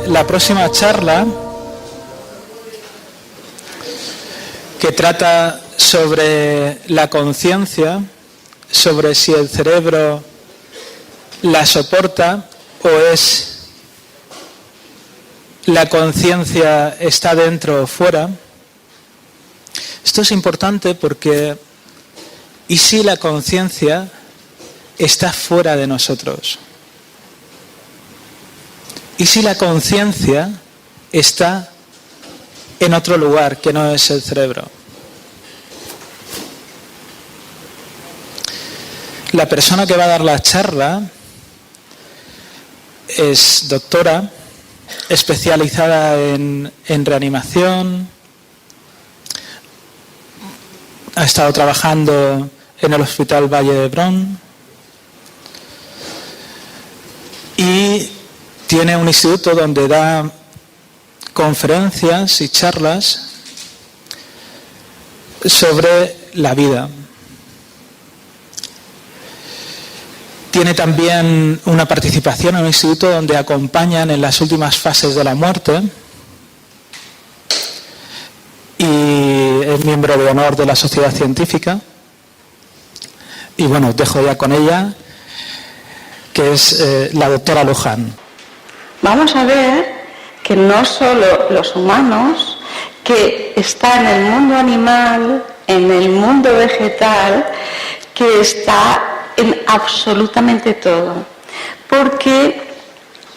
la próxima charla, que trata sobre la conciencia, sobre si el cerebro la soporta o es la conciencia está dentro o fuera. Esto es importante porque ¿y si la conciencia está fuera de nosotros? ¿Y si la conciencia está en otro lugar que no es el cerebro? La persona que va a dar la charla es doctora, especializada en reanimación, ha estado trabajando en el Hospital Valle d'Hebron y tiene un instituto donde da conferencias y charlas sobre la vida. Tiene también una participación en un instituto donde acompañan en las últimas fases de la muerte y es miembro de honor de la Sociedad Científica. Y bueno, os dejo ya con ella, que es la doctora Luján. Vamos a ver que no solo los humanos, que está en el mundo animal, en el mundo vegetal, que está en absolutamente todo, porque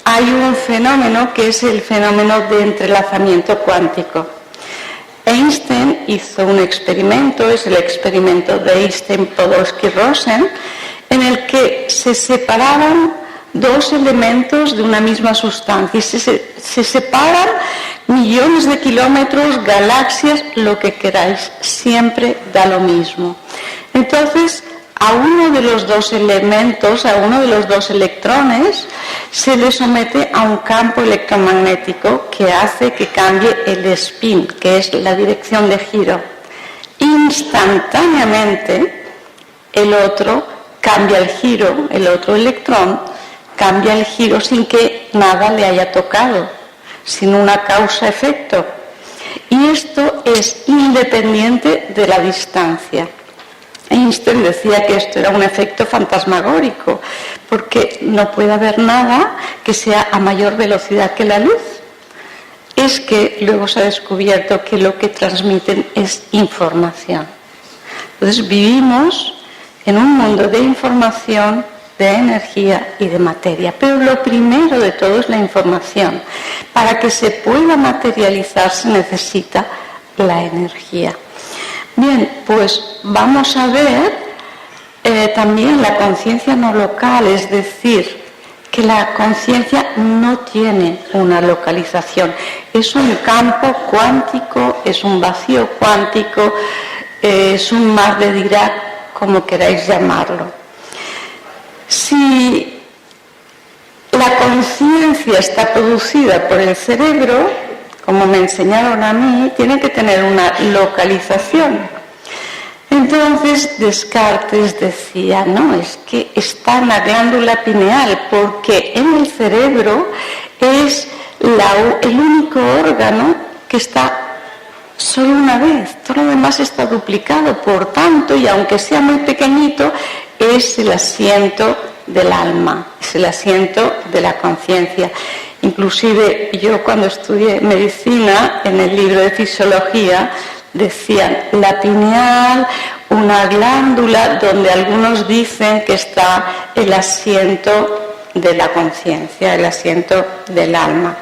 hay un fenómeno que es el fenómeno de entrelazamiento cuántico. Einstein hizo un experimento, es el experimento de Einstein-Podolsky-Rosen, en el que se separaban dos elementos de una misma sustancia, y se separan millones de kilómetros, galaxias, lo que queráis, siempre da lo mismo. Entonces, a uno de los dos elementos, a uno de los dos electrones, se le somete a un campo electromagnético que hace que cambie el spin, que es la dirección de giro. Instantáneamente, el otro cambia el giro, el otro electrón cambia el giro sin que nada le haya tocado, sin una causa-efecto. Y esto es independiente de la distancia. Einstein decía que esto era un efecto fantasmagórico, porque no puede haber nada que sea a mayor velocidad que la luz. Es que luego se ha descubierto que lo que transmiten es información. Entonces vivimos en un mundo de información, de energía y de materia. Pero lo primero de todo es la información. Para que se pueda materializar se necesita la energía. Bien, pues vamos a ver también la conciencia no local, es decir, que la conciencia no tiene una localización. Es un campo cuántico, es un vacío cuántico, es un mar de Dirac, como queráis llamarlo. Si la conciencia está producida por el cerebro, como me enseñaron a mí, tiene que tener una localización. Entonces Descartes decía, no, es que está en la glándula pineal, porque en el cerebro es el único órgano que está solo una vez, todo lo demás está duplicado, por tanto, y aunque sea muy pequeñito, es el asiento del alma, es el asiento de la conciencia. Inclusive yo cuando estudié medicina, en el libro de fisiología, decían la pineal, una glándula donde algunos dicen que está el asiento de la conciencia, el asiento del alma.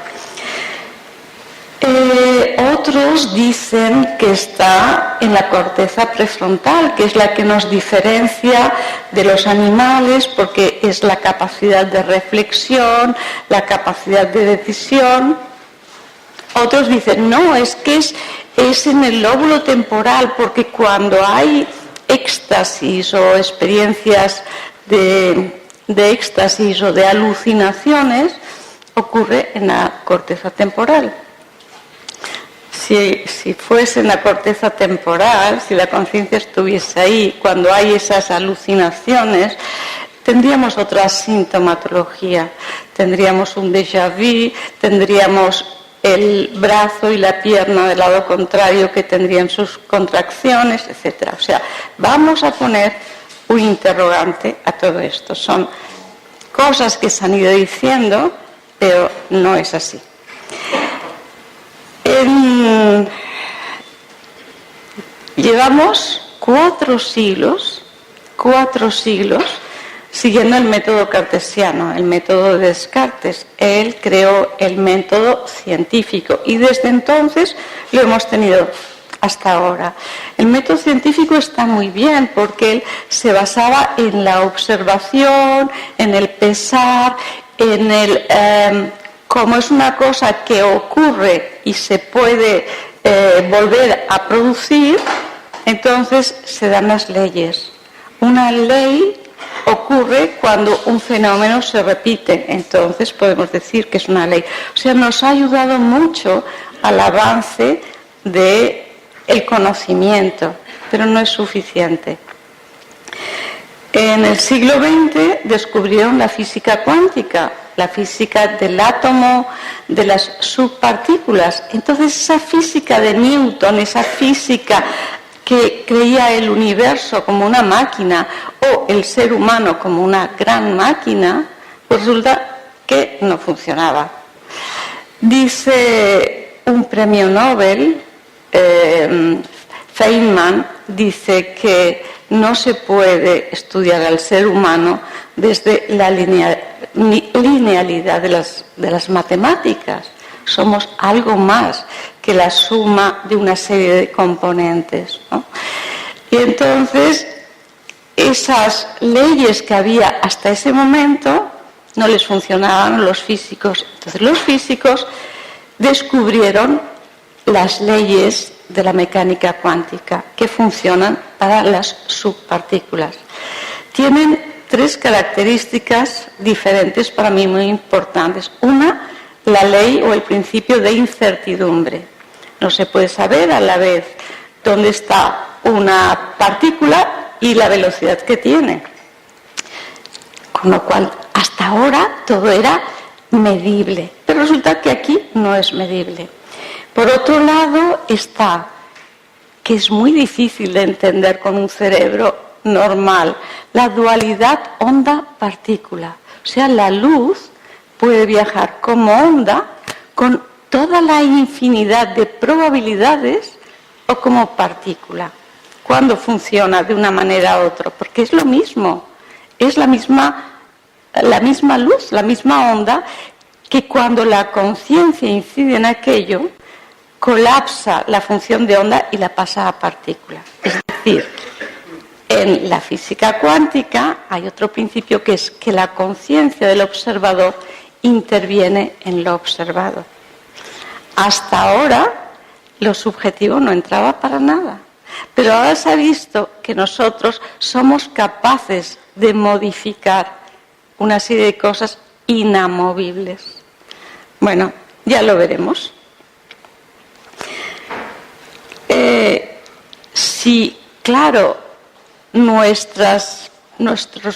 Otros dicen que está en la corteza prefrontal, que es la que nos diferencia de los animales, porque es la capacidad de reflexión, la capacidad de decisión. Otros dicen, no, es que es en el lóbulo temporal, porque cuando hay éxtasis o experiencias de éxtasis o de alucinaciones, ocurre en la corteza temporal. Si fuese en la corteza temporal, si la conciencia estuviese ahí, cuando hay esas alucinaciones, tendríamos otra sintomatología. tendríamos un déjà vu, tendríamos el brazo y la pierna del lado contrario que tendrían sus contracciones, etc. O sea, vamos a poner un interrogante a todo esto. Son cosas que se han ido diciendo, pero no es así. Llevamos 4 siglos siguiendo el método cartesiano, el método de Descartes. Él creó el método científico y desde entonces lo hemos tenido hasta ahora. El método científico está muy bien porque él se basaba en la observación, en el pesar, en el como es una cosa que ocurre y se puede volver a producir, entonces se dan las leyes. Una ley ocurre cuando un fenómeno se repite, entonces podemos decir que es una ley. O sea, nos ha ayudado mucho al avance del conocimiento, pero no es suficiente. En el siglo XX descubrieron la física cuántica, la física del átomo, de las subpartículas. Entonces esa física de Newton, esa física que creía el universo como una máquina o el ser humano como una gran máquina, pues resulta que no funcionaba. Dice un premio Nobel, Feynman, dice que no se puede estudiar al ser humano desde la linealidad de las matemáticas. Somos algo más que la suma de una serie de componentes, ¿no? Y entonces esas leyes que había hasta ese momento no les funcionaban a los físicos. Entonces los físicos descubrieron las leyes de la mecánica cuántica que funcionan para las subpartículas. Tienen 3 características diferentes para mí muy importantes. Una, la ley o el principio de incertidumbre. No se puede saber a la vez dónde está una partícula y la velocidad que tiene. Con lo cual, hasta ahora todo era medible, pero resulta que aquí no es medible. Por otro lado está, que es muy difícil de entender con un cerebro normal, la dualidad onda-partícula. O sea, la luz puede viajar como onda con toda la infinidad de probabilidades o como partícula. ¿Cuándo funciona de una manera u otra? Porque es lo mismo, es la misma luz, la misma onda, que cuando la conciencia incide en aquello, colapsa la función de onda y la pasa a partícula. Es decir, en la física cuántica hay otro principio que es que la conciencia del observador interviene en lo observado. Hasta ahora lo subjetivo no entraba para nada, pero ahora se ha visto que nosotros somos capaces de modificar una serie de cosas inamovibles. Bueno, ya lo veremos. Si, claro, nuestros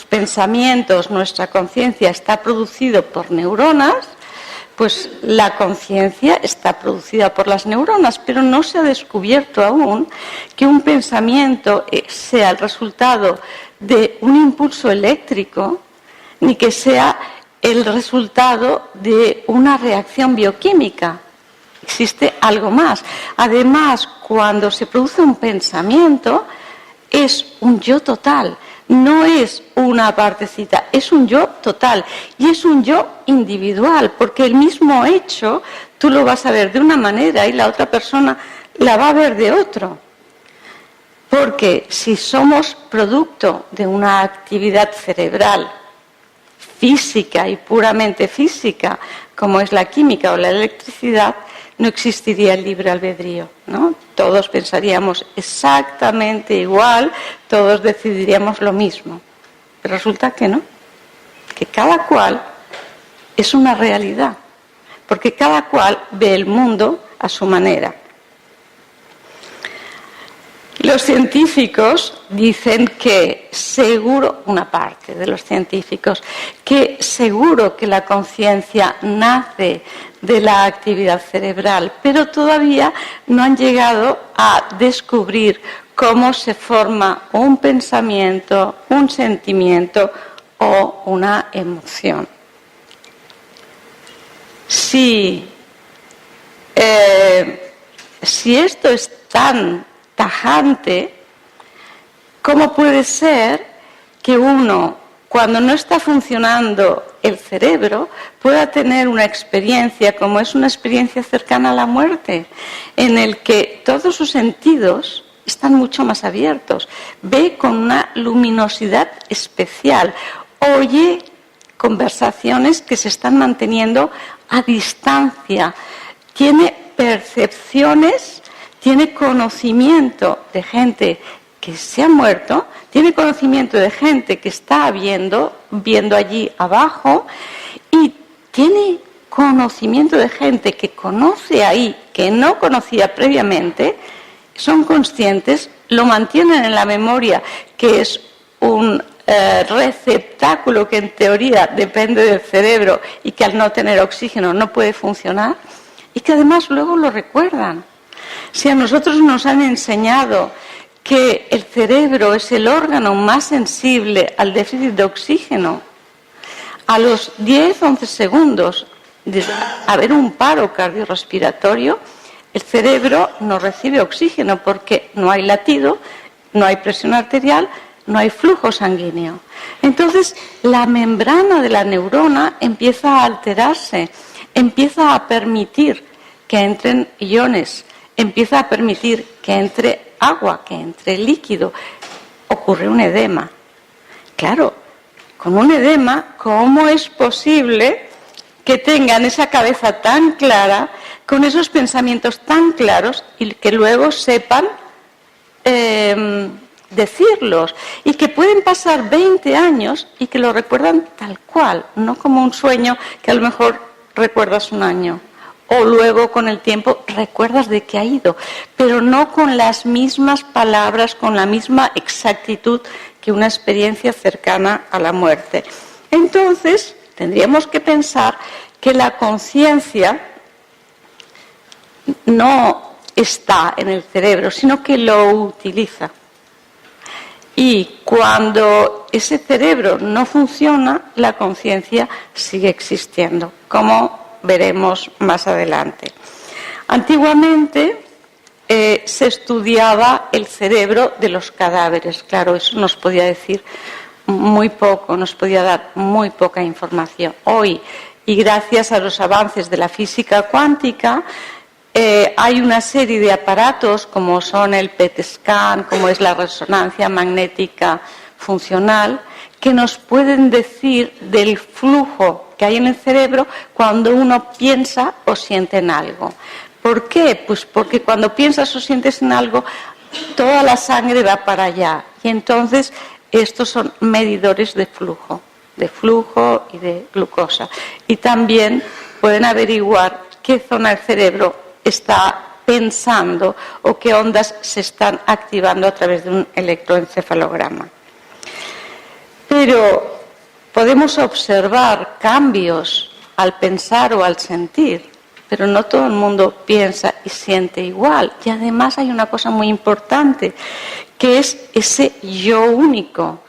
pensamientos, nuestra conciencia está producido por neuronas, pues la conciencia está producida por las neuronas, pero no se ha descubierto aún que un pensamiento sea el resultado de un impulso eléctrico, ni que sea el resultado de una reacción bioquímica. Existe algo más. Además, cuando se produce un pensamiento, es un yo total. No es una partecita, es un yo total. Y es un yo individual, porque el mismo hecho tú lo vas a ver de una manera y la otra persona la va a ver de otro. Porque si somos producto de una actividad cerebral física y puramente física, como es la química o la electricidad, no existiría el libre albedrío, ¿no? Todos pensaríamos exactamente igual, todos decidiríamos lo mismo. Pero resulta que no, que cada cual es una realidad, porque cada cual ve el mundo a su manera. Los científicos dicen que seguro, una parte de los científicos, que seguro que la conciencia nace de la actividad cerebral, pero todavía no han llegado a descubrir cómo se forma un pensamiento, un sentimiento o una emoción. Si esto es tan tajante, ¿cómo puede ser que uno, cuando no está funcionando el cerebro, pueda tener una experiencia como es una experiencia cercana a la muerte, en el que todos sus sentidos están mucho más abiertos, ve con una luminosidad especial, oye conversaciones que se están manteniendo a distancia, tiene percepciones, tiene conocimiento de gente que se ha muerto, tiene conocimiento de gente que está viendo allí abajo, y tiene conocimiento de gente que conoce ahí, que no conocía previamente, son conscientes, lo mantienen en la memoria, que es un receptáculo que en teoría depende del cerebro y que al no tener oxígeno no puede funcionar, y que además luego lo recuerdan. Si a nosotros nos han enseñado que el cerebro es el órgano más sensible al déficit de oxígeno, a los 10-11 segundos de haber un paro cardiorrespiratorio, el cerebro no recibe oxígeno porque no hay latido, no hay presión arterial, no hay flujo sanguíneo. Entonces, la membrana de la neurona empieza a alterarse, empieza a permitir que entren iones, empieza a permitir que entre agua, que entre líquido. Ocurre un edema. Claro, con un edema, ¿cómo es posible que tengan esa cabeza tan clara, con esos pensamientos tan claros, y que luego sepan decirlos, y que pueden pasar 20 años y que lo recuerdan tal cual, no como un sueño que a lo mejor recuerdas un año, o luego con el tiempo recuerdas de qué ha ido, pero no con las mismas palabras, con la misma exactitud que una experiencia cercana a la muerte. Entonces, tendríamos que pensar que la conciencia no está en el cerebro, sino que lo utiliza. Y cuando ese cerebro no funciona, la conciencia sigue existiendo, como veremos más adelante. Antiguamente se estudiaba el cerebro de los cadáveres. Claro, eso nos podía decir muy poco, nos podía dar muy poca información. Hoy, y gracias a los avances de la física cuántica, hay una serie de aparatos como son el PET scan, como es la resonancia magnética funcional, que nos pueden decir del flujo que hay en el cerebro cuando uno piensa o siente en algo. ¿Por qué? Pues porque cuando piensas o sientes en algo, toda la sangre va para allá. Y entonces estos son medidores de flujo y de glucosa. Y también pueden averiguar qué zona del cerebro está pensando o qué ondas se están activando a través de un electroencefalograma. Pero podemos observar cambios al pensar o al sentir, pero no todo el mundo piensa y siente igual. Y además hay una cosa muy importante, que es ese yo único.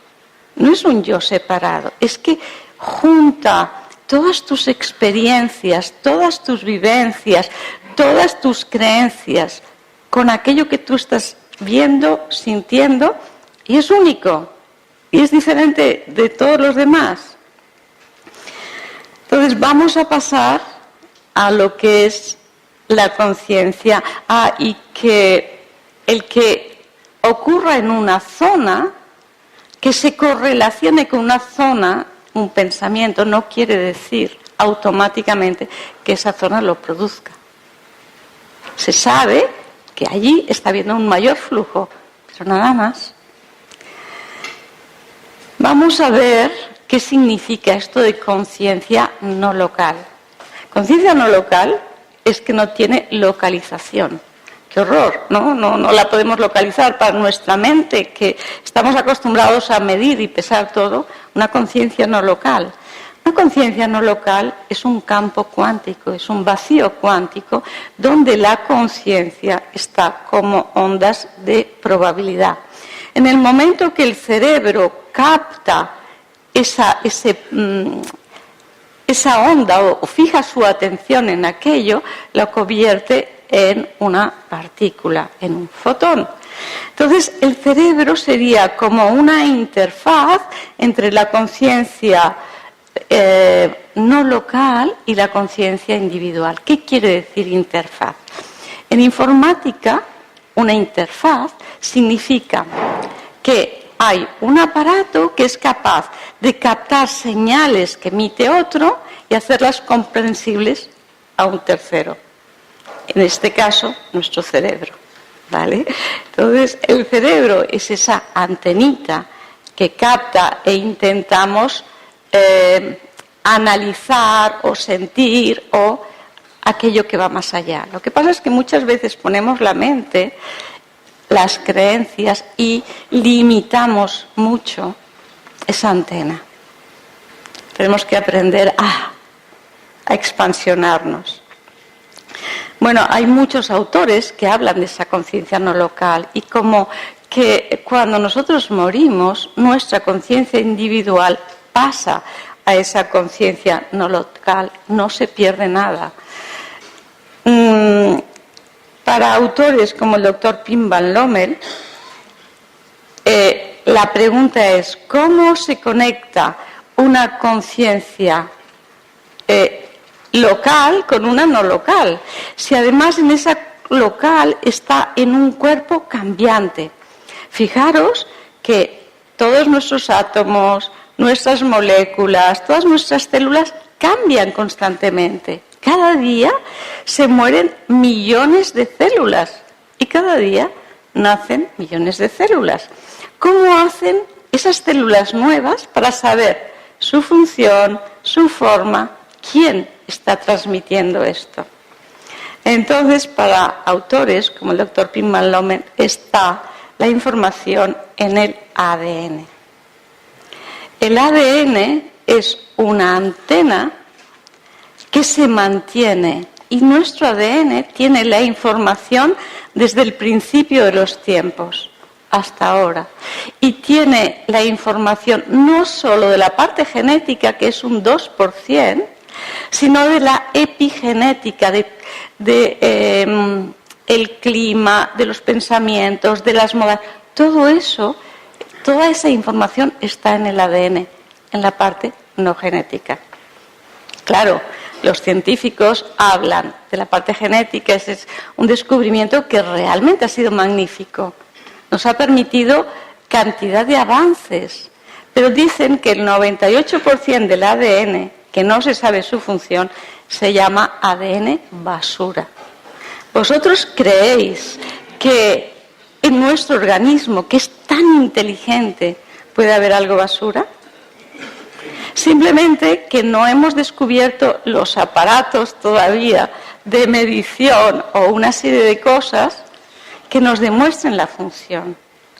No es un yo separado, es que junta todas tus experiencias, todas tus vivencias, todas tus creencias con aquello que tú estás viendo, sintiendo, y es único, y es diferente de todos los demás. Entonces vamos a pasar a lo que es la conciencia, y que el que ocurra en una zona, que se correlacione con una zona, un pensamiento, no quiere decir automáticamente que esa zona lo produzca. Se sabe que allí está habiendo un mayor flujo, pero nada más. Vamos a ver qué significa esto de conciencia no local. Conciencia no local es que no tiene localización. qué horror, ¿no? No la podemos localizar para nuestra mente, que estamos acostumbrados a medir y pesar todo, una conciencia no local. Una conciencia no local es un campo cuántico, es un vacío cuántico donde la conciencia está como ondas de probabilidad. En el momento que el cerebro capta esa onda o fija su atención en aquello, lo convierte en una partícula, en un fotón. Entonces, el cerebro sería como una interfaz entre la conciencia no local y la conciencia individual. ¿Qué quiere decir interfaz? En informática, una interfaz significa que hay un aparato que es capaz de captar señales que emite otro y hacerlas comprensibles a un tercero. En este caso, nuestro cerebro, ¿vale? Entonces, el cerebro es esa antenita que capta e intentamos analizar o sentir o aquello que va más allá. Lo que pasa es que muchas veces ponemos la mente, las creencias y limitamos mucho esa antena. Tenemos que aprender a expansionarnos. Bueno, hay muchos autores que hablan de esa conciencia no local y como que cuando nosotros morimos, nuestra conciencia individual pasa a esa conciencia no local, no se pierde nada. Para autores como el doctor Pim Van Lommel, la pregunta es, ¿cómo se conecta una conciencia local con una no local? Si además en esa local está en un cuerpo cambiante. Fijaros que todos nuestros átomos, nuestras moléculas, todas nuestras células cambian constantemente. Cada día se mueren millones de células y cada día nacen millones de células. ¿Cómo hacen esas células nuevas para saber su función, su forma, quién está transmitiendo esto? Entonces, para autores como el doctor Pim Van Lommel está la información en el ADN. El ADN es una antena que se mantiene y nuestro ADN tiene la información desde el principio de los tiempos hasta ahora. Y tiene la información no solo de la parte genética, que es un 2%, sino de la epigenética, de el clima, de los pensamientos, de las modas. Todo eso, toda esa información está en el ADN, en la parte no genética. Claro, los científicos hablan de la parte genética, ese es un descubrimiento que realmente ha sido magnífico. Nos ha permitido cantidad de avances, pero dicen que el 98% del ADN, que no se sabe su función, se llama ADN basura. ¿Vosotros creéis que en nuestro organismo, que es tan inteligente, puede haber algo basura? Simplemente que no hemos descubierto los aparatos todavía de medición o una serie de cosas que nos demuestren la función.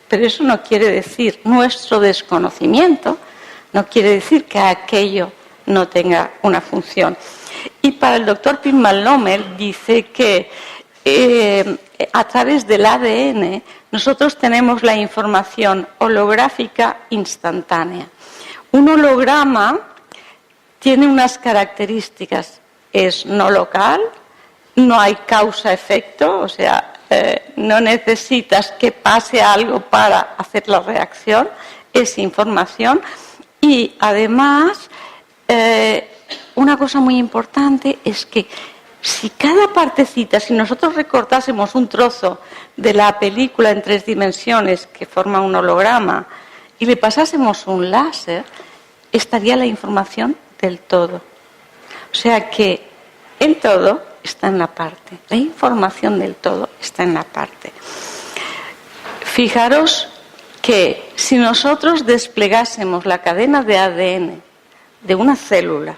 Pero eso no quiere decir, nuestro desconocimiento no quiere decir que aquello no tenga una función. Y para el doctor Pim Van Lommel dice que a través del ADN nosotros tenemos la información holográfica instantánea. Un holograma tiene unas características, es no local, no hay causa-efecto, o sea, no necesitas que pase algo para hacer la reacción, es información y además una cosa muy importante es que si cada partecita, si nosotros recortásemos un trozo de la película en 3 dimensiones que forma un holograma y le pasásemos un láser, estaría la información del todo. O sea que el todo está en la parte, la información del todo está en la parte. Fijaros que si nosotros desplegásemos la cadena de ADN de una célula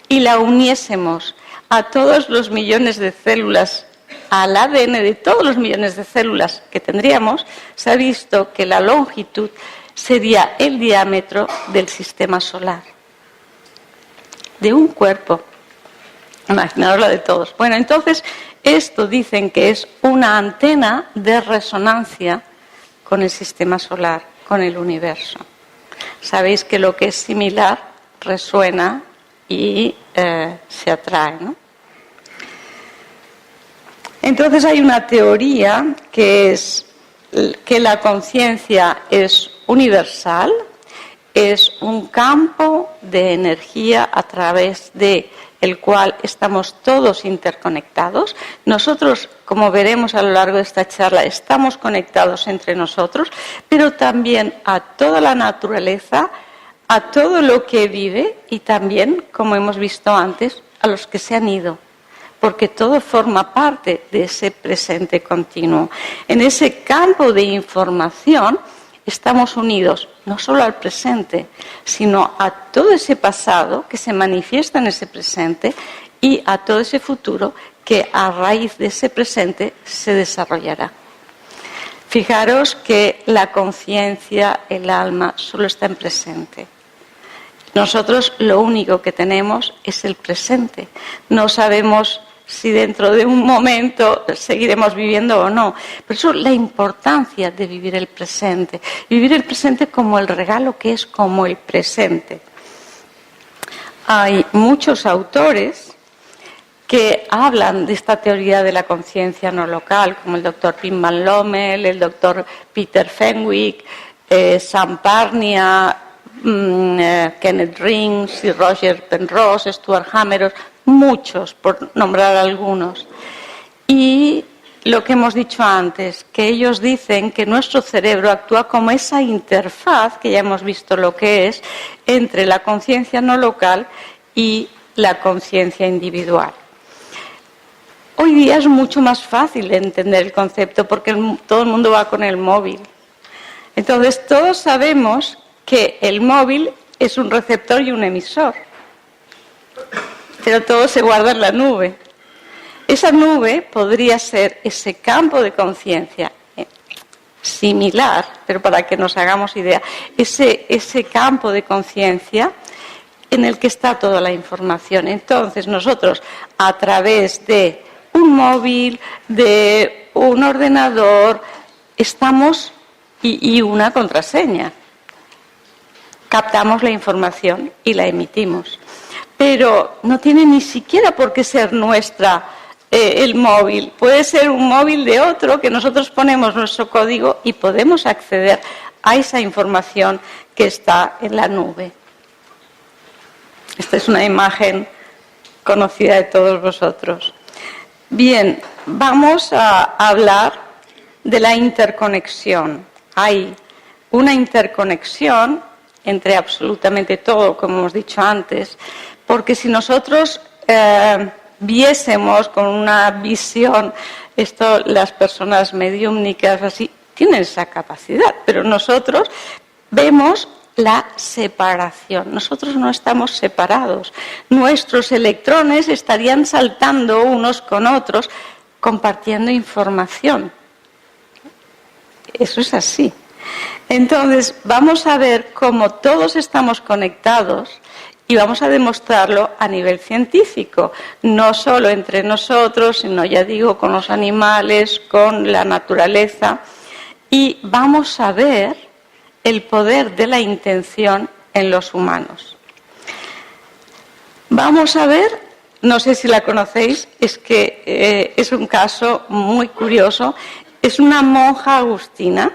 y la uniésemos a todos los millones de células al ADN de todos los millones de células que tendríamos, se ha visto que la longitud sería el diámetro del sistema solar, de un cuerpo. Imaginaos la de todos. Bueno, entonces, esto dicen que es una antena de resonancia con el sistema solar, con el universo. Sabéis que lo que es similar resuena y se atrae, ¿no? Entonces hay una teoría que es que la conciencia es universal, es un campo de energía a través de el cual estamos todos interconectados. Nosotros, como veremos a lo largo de esta charla, estamos conectados entre nosotros, pero también a toda la naturaleza, a todo lo que vive y también, como hemos visto antes, a los que se han ido, porque todo forma parte de ese presente continuo. En ese campo de información estamos unidos no solo al presente, sino a todo ese pasado que se manifiesta en ese presente y a todo ese futuro que a raíz de ese presente se desarrollará. Fijaros que la conciencia, el alma, solo está en presente. Nosotros lo único que tenemos es el presente. No sabemos si dentro de un momento seguiremos viviendo o no. Por eso la importancia de vivir el presente como el regalo que es como el presente. Hay muchos autores que hablan de esta teoría de la conciencia no local, como el doctor Pim Van Lommel, el doctor Peter Fenwick, Sam Parnia, Kenneth Rings y Roger Penrose, Stuart Hameroff, muchos, por nombrar algunos. Y lo que hemos dicho antes, que ellos dicen que nuestro cerebro actúa como esa interfaz, que ya hemos visto lo que es, entre la conciencia no local y la conciencia individual. Hoy día es mucho más fácil entender el concepto porque todo el mundo va con el móvil. Entonces todos sabemos que el móvil es un receptor y un emisor, pero todo se guarda en la nube. Esa nube podría ser ese campo de conciencia similar, pero para que nos hagamos idea, ese campo de conciencia en el que está toda la información. Entonces nosotros, a través de un móvil, de un ordenador, estamos y una contraseña. Captamos la información y la emitimos. Pero no tiene ni siquiera por qué ser nuestra el móvil. Puede ser un móvil de otro que nosotros ponemos nuestro código y podemos acceder a esa información que está en la nube. Esta es una imagen conocida de todos vosotros. Bien, vamos a hablar de la interconexión. Hay una interconexión entre absolutamente todo, como hemos dicho antes, porque si nosotros viésemos con una visión, esto las personas mediúmnicas así tienen esa capacidad, pero nosotros vemos la separación. Nosotros no estamos separados. Nuestros electrones estarían saltando unos con otros, compartiendo información. Eso es así. Entonces, vamos a ver cómo todos estamos conectados y vamos a demostrarlo a nivel científico, no solo entre nosotros, sino, ya digo, con los animales, con la naturaleza, y vamos a ver el poder de la intención en los humanos. Vamos a ver, no sé si la conocéis, es que es un caso muy curioso, es una monja agustina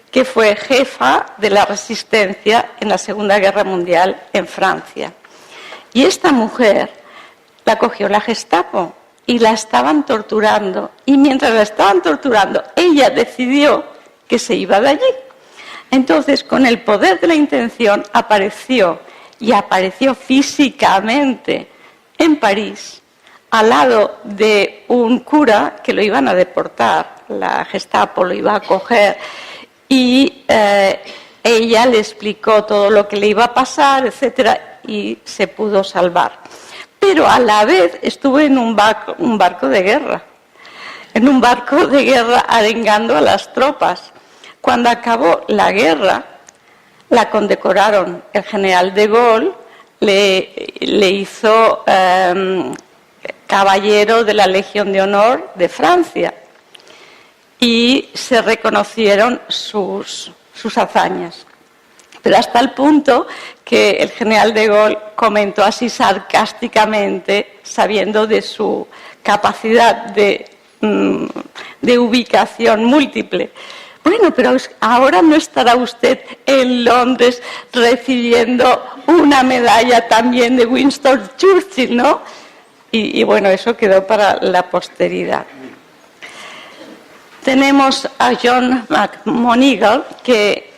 que fue jefa de la resistencia en la Segunda Guerra Mundial en Francia. Y esta mujer la cogió la Gestapo y la estaban torturando. Y mientras la estaban torturando, ella decidió que se iba de allí. Entonces, con el poder de la intención, apareció físicamente en París, al lado de un cura que lo iban a deportar. La Gestapo lo iba a coger. Y ella le explicó todo lo que le iba a pasar, etcétera, y se pudo salvar. Pero a la vez estuvo en un barco de guerra. en un barco de guerra arengando a las tropas. Cuando acabó la guerra, la condecoraron. El general de Gaulle le hizo caballero de la Legión de Honor de Francia y se reconocieron sus hazañas. Pero hasta el punto que el general de Gaulle comentó así sarcásticamente, sabiendo de su capacidad de ubicación múltiple: bueno, pero ahora no estará usted en Londres recibiendo una medalla también de Winston Churchill, ¿no? Y bueno, eso quedó para la posteridad. Tenemos a John McMonigal, que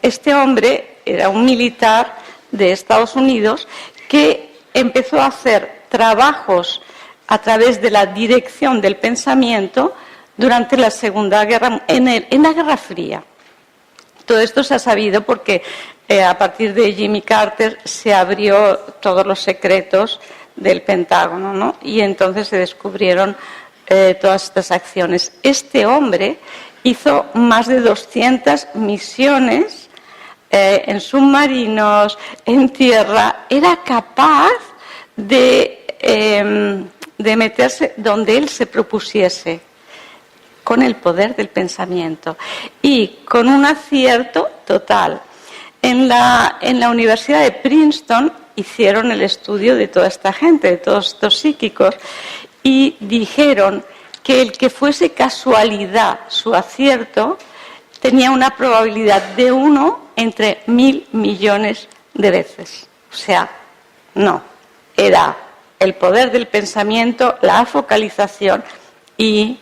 este hombre era un militar de Estados Unidos que empezó a hacer trabajos a través de la dirección del pensamiento durante la Segunda Guerra, en la Guerra Fría. Todo esto se ha sabido porque a partir de Jimmy Carter se abrió todos los secretos del Pentágono, ¿no? Y entonces se descubrieron todas estas acciones. Este hombre hizo más de 200 misiones en submarinos, en tierra. Era capaz de meterse donde él se propusiese, con el poder del pensamiento y con un acierto total. En la Universidad de Princeton hicieron el estudio de toda esta gente, de todos estos psíquicos, y dijeron que el que fuese casualidad su acierto tenía una probabilidad de 1 entre 1.000 millones de veces. O sea, no, era el poder del pensamiento, la focalización y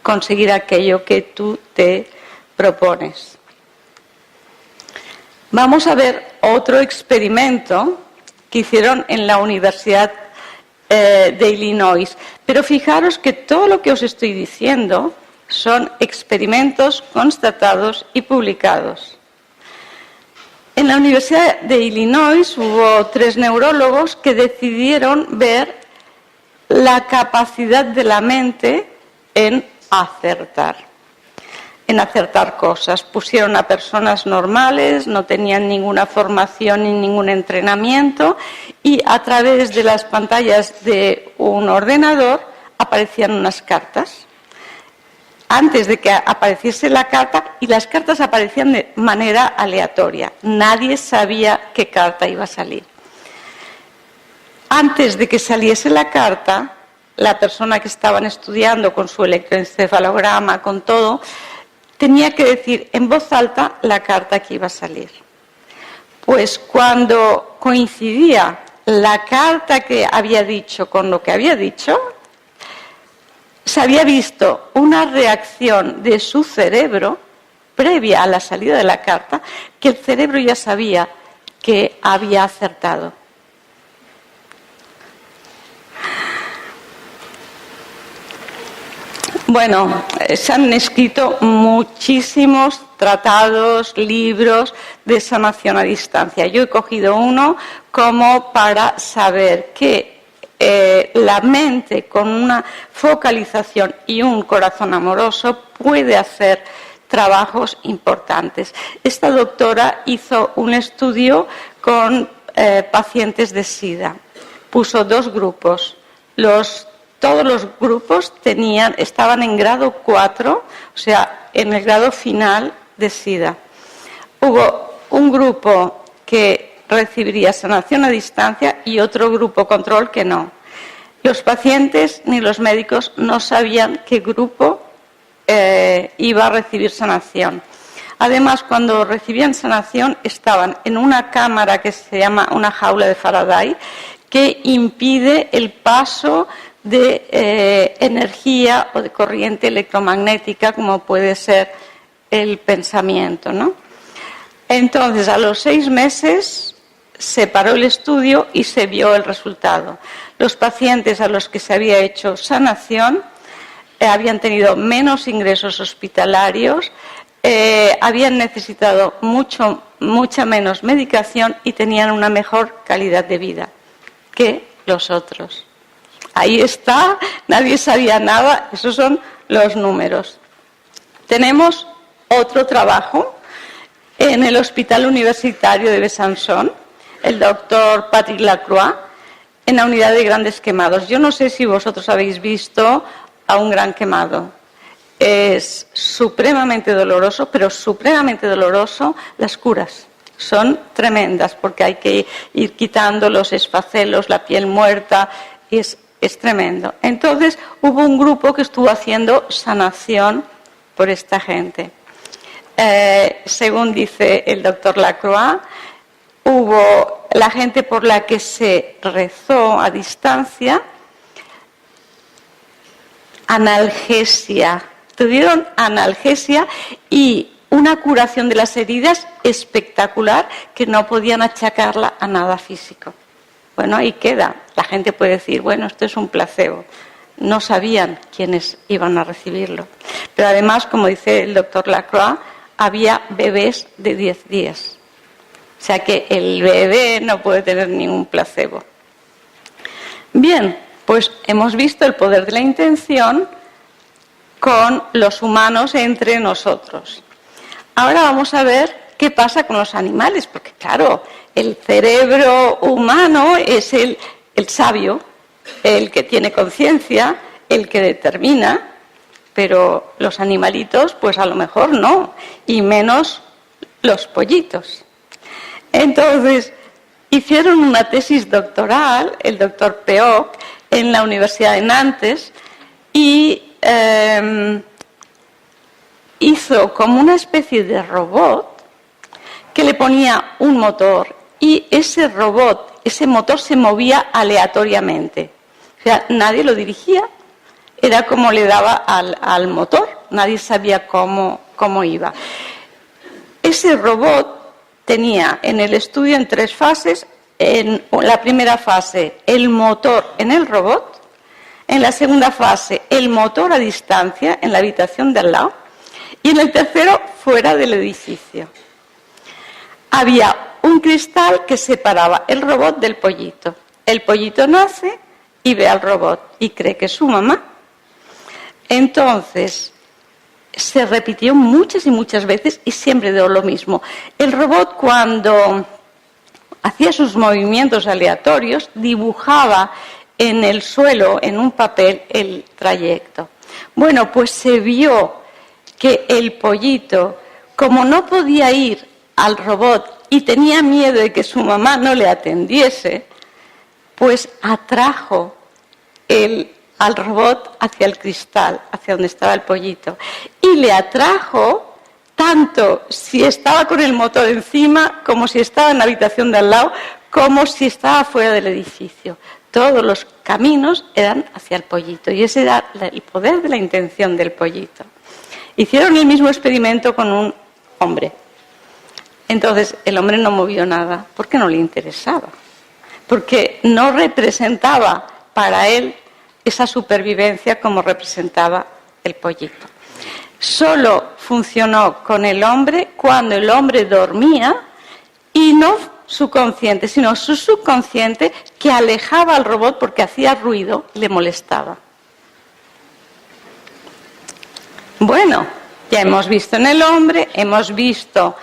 conseguir aquello que tú te propones. Vamos a ver otro experimento que hicieron en la Universidad de Illinois. Pero fijaros que todo lo que os estoy diciendo son experimentos constatados y publicados. En la Universidad de Illinois hubo 3 neurólogos que decidieron ver la capacidad de la mente en acertar cosas. Pusieron a personas normales, no tenían ninguna formación ni ningún entrenamiento, y a través de las pantallas de un ordenador aparecían unas cartas. Antes de que apareciese la carta, y las cartas aparecían de manera aleatoria. Nadie sabía qué carta iba a salir. Antes de que saliese la carta, la persona que estaban estudiando con su electroencefalograma, con todo, tenía que decir en voz alta la carta que iba a salir. Pues cuando coincidía la carta que había dicho con lo que había dicho, se había visto una reacción de su cerebro previa a la salida de la carta, que el cerebro ya sabía que había acertado. Bueno, se han escrito muchísimos tratados, libros de sanación a distancia. Yo he cogido uno como para saber que la mente con una focalización y un corazón amoroso puede hacer trabajos importantes. Esta doctora hizo un estudio con pacientes de SIDA. Puso 2 grupos. Todos los grupos estaban en grado 4, o sea, en el grado final de SIDA. Hubo un grupo que recibiría sanación a distancia y otro grupo control que no. Los pacientes ni los médicos no sabían qué grupo iba a recibir sanación. Además, cuando recibían sanación estaban en una cámara que se llama una jaula de Faraday, que impide el paso de energía o de corriente electromagnética, como puede ser el pensamiento, ¿no? Entonces, a los 6 meses se paró el estudio y se vio el resultado. Los pacientes a los que se había hecho sanación habían tenido menos ingresos hospitalarios, habían necesitado mucha menos medicación y tenían una mejor calidad de vida que los otros. ahí está, nadie sabía nada, esos son los números. Tenemos otro trabajo en el Hospital Universitario de Besançon, el doctor Patrick Lacroix, en la unidad de grandes quemados. Yo no sé si vosotros habéis visto a un gran quemado. Es supremamente doloroso, pero supremamente doloroso las curas. Son tremendas porque hay que ir quitando los esfacelos, la piel muerta, es tremendo. Entonces hubo un grupo que estuvo haciendo sanación por esta gente. Según dice el doctor Lacroix, hubo la gente por la que se rezó a distancia, analgesia. Tuvieron analgesia y una curación de las heridas espectacular que no podían achacarla a nada físico. Bueno, ahí queda. La gente puede decir, bueno, esto es un placebo. No sabían quiénes iban a recibirlo. Pero además, como dice el doctor Lacroix, había bebés de 10 días. O sea que el bebé no puede tener ningún placebo. Bien, pues hemos visto el poder de la intención con los humanos entre nosotros. Ahora vamos a ver qué pasa con los animales, porque claro, el cerebro humano es el sabio, el que tiene conciencia, el que determina, pero los animalitos pues a lo mejor no, y menos los pollitos. Entonces, hicieron una tesis doctoral, el doctor Peoc, en la Universidad de Nantes, y hizo como una especie de robot que le ponía un motor y ese robot, ese motor se movía aleatoriamente. O sea, nadie lo dirigía, era como le daba al motor, nadie sabía cómo iba. Ese robot tenía en el estudio en 3 fases. En la primera fase, el motor en el robot. En la segunda fase, el motor a distancia en la habitación de al lado. Y en el tercero, fuera del edificio. Había un cristal que separaba el robot del pollito. El pollito nace y ve al robot y cree que es su mamá. Entonces, se repitió muchas y muchas veces y siempre dio lo mismo. El robot, cuando hacía sus movimientos aleatorios, dibujaba en el suelo, en un papel, el trayecto. Bueno, pues se vio que el pollito, como no podía ir al robot y tenía miedo de que su mamá no le atendiese, pues atrajo al robot hacia el cristal, hacia donde estaba el pollito. Y le atrajo tanto si estaba con el motor encima, como si estaba en la habitación de al lado, como si estaba fuera del edificio. Todos los caminos eran hacia el pollito y ese era el poder de la intención del pollito. Hicieron el mismo experimento con un hombre. Entonces el hombre no movió nada porque no le interesaba, porque no representaba para él esa supervivencia como representaba el pollito. Solo funcionó con el hombre cuando el hombre dormía y no su consciente, sino su subconsciente, que alejaba al robot porque hacía ruido y le molestaba. Bueno, ya hemos visto en el hombre, hemos visto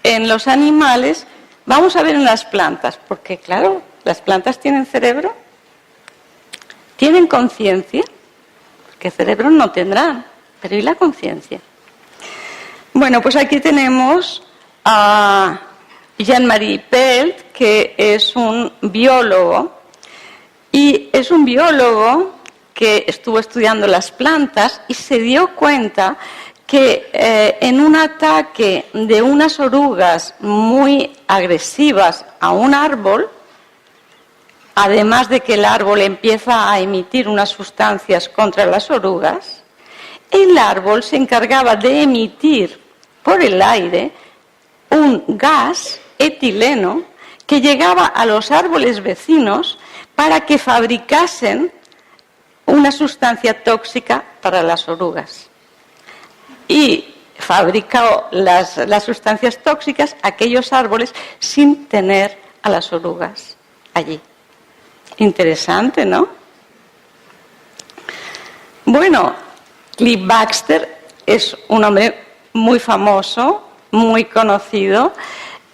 en los animales, vamos a ver en las plantas, porque claro, las plantas tienen cerebro, tienen conciencia, porque cerebro no tendrán, pero ¿y la conciencia? Bueno, pues aquí tenemos a Jean-Marie Pelt, que es un biólogo, y es un biólogo que estuvo estudiando las plantas y se dio cuenta que en un ataque de unas orugas muy agresivas a un árbol, además de que el árbol empieza a emitir unas sustancias contra las orugas, el árbol se encargaba de emitir por el aire un gas etileno que llegaba a los árboles vecinos para que fabricasen una sustancia tóxica para las orugas. Y fabricó las sustancias tóxicas a aquellos árboles sin tener a las orugas allí. Interesante, ¿no? Bueno, Cliff Baxter es un hombre muy famoso, muy conocido.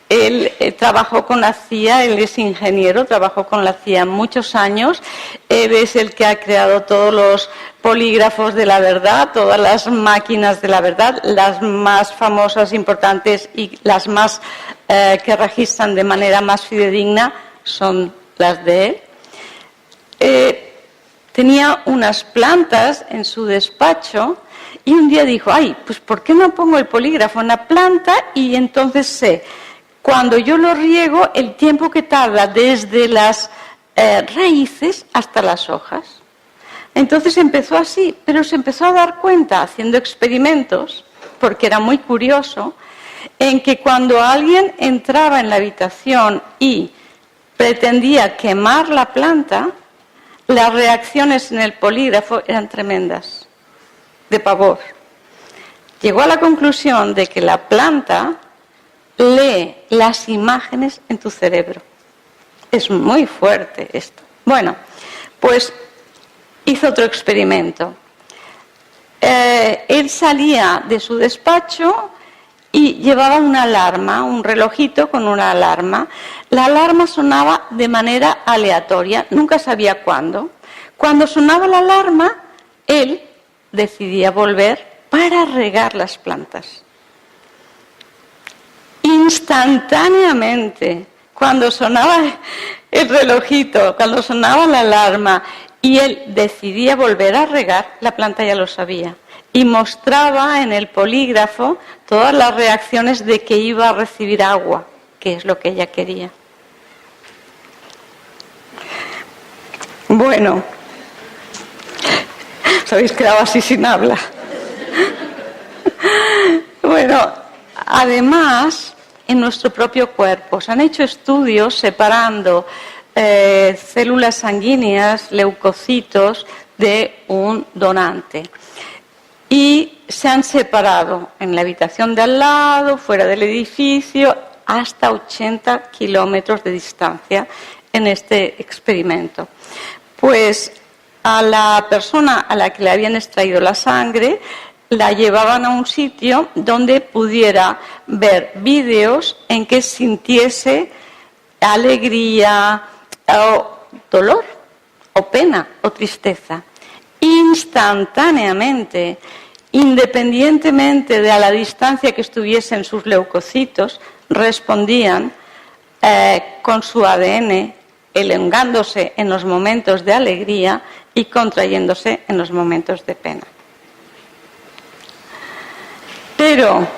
Él trabajó con la CIA, él es ingeniero, trabajó con la CIA muchos años. Él es el que ha creado todos los polígrafos de la verdad, todas las máquinas de la verdad, las más famosas, importantes y las más que registran de manera más fidedigna son las de él. Tenía unas plantas en su despacho y un día dijo, ay, pues ¿por qué no pongo el polígrafo en la planta y entonces sé, cuando yo lo riego, el tiempo que tarda desde las raíces hasta las hojas? Entonces empezó así, pero se empezó a dar cuenta, haciendo experimentos, porque era muy curioso, en que cuando alguien entraba en la habitación y pretendía quemar la planta, las reacciones en el polígrafo eran tremendas, de pavor. Llegó a la conclusión de que la planta lee las imágenes en tu cerebro. Es muy fuerte esto. Bueno, pues hizo otro experimento. Él salía de su despacho y llevaba una alarma, un relojito con una alarma. La alarma sonaba de manera aleatoria, nunca sabía cuándo. Cuando sonaba la alarma, él decidía volver para regar las plantas. Instantáneamente, cuando sonaba el relojito, cuando sonaba la alarma y él decidía volver a regar, la planta ya lo sabía. Y mostraba en el polígrafo todas las reacciones de que iba a recibir agua, que es lo que ella quería. Bueno, os habéis quedado así sin habla. Bueno, además, en nuestro propio cuerpo se han hecho estudios separando células sanguíneas, leucocitos, de un donante. Y se han separado en la habitación de al lado, fuera del edificio, hasta 80 kilómetros de distancia en este experimento. Pues a la persona a la que le habían extraído la sangre la llevaban a un sitio donde pudiera ver vídeos en que sintiese alegría o dolor o pena o tristeza. Instantáneamente, independientemente de a la distancia que estuviesen sus leucocitos, respondían con su ADN, elongándose en los momentos de alegría y contrayéndose en los momentos de pena. Pero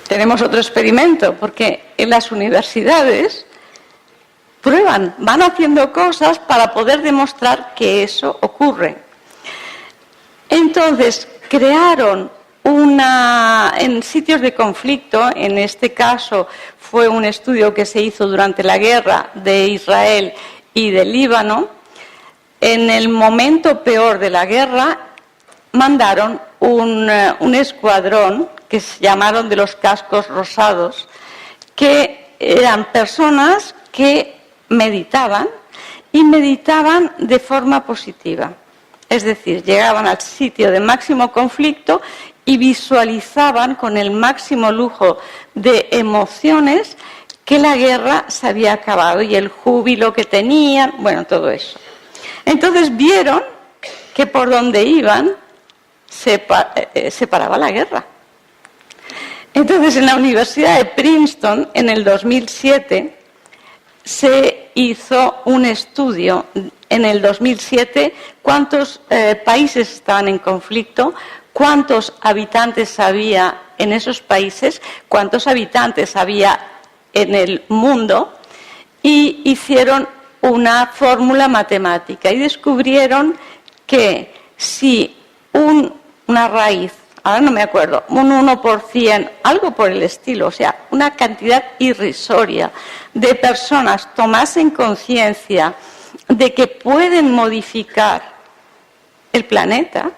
tenemos otro experimento, porque en las universidades prueban, van haciendo cosas para poder demostrar que eso ocurre. Entonces, crearon en sitios de conflicto, en este caso fue un estudio que se hizo durante la guerra de Israel y de Líbano. En el momento peor de la guerra, mandaron un escuadrón que se llamaron de los cascos rosados, que eran personas que meditaban y meditaban de forma positiva. Es decir, llegaban al sitio de máximo conflicto y visualizaban con el máximo lujo de emociones que la guerra se había acabado y el júbilo que tenían, bueno, todo eso. Entonces vieron que por donde iban se paraba la guerra. Entonces en la Universidad de Princeton, en el 2007, se hizo un estudio. En el 2007, cuántos países estaban en conflicto, cuántos habitantes había en esos países, cuántos habitantes había en el mundo, y hicieron una fórmula matemática y descubrieron que si una raíz, ahora no me acuerdo, un 1%, algo por el estilo, o sea, una cantidad irrisoria de personas tomasen conciencia de que pueden modificar el planeta,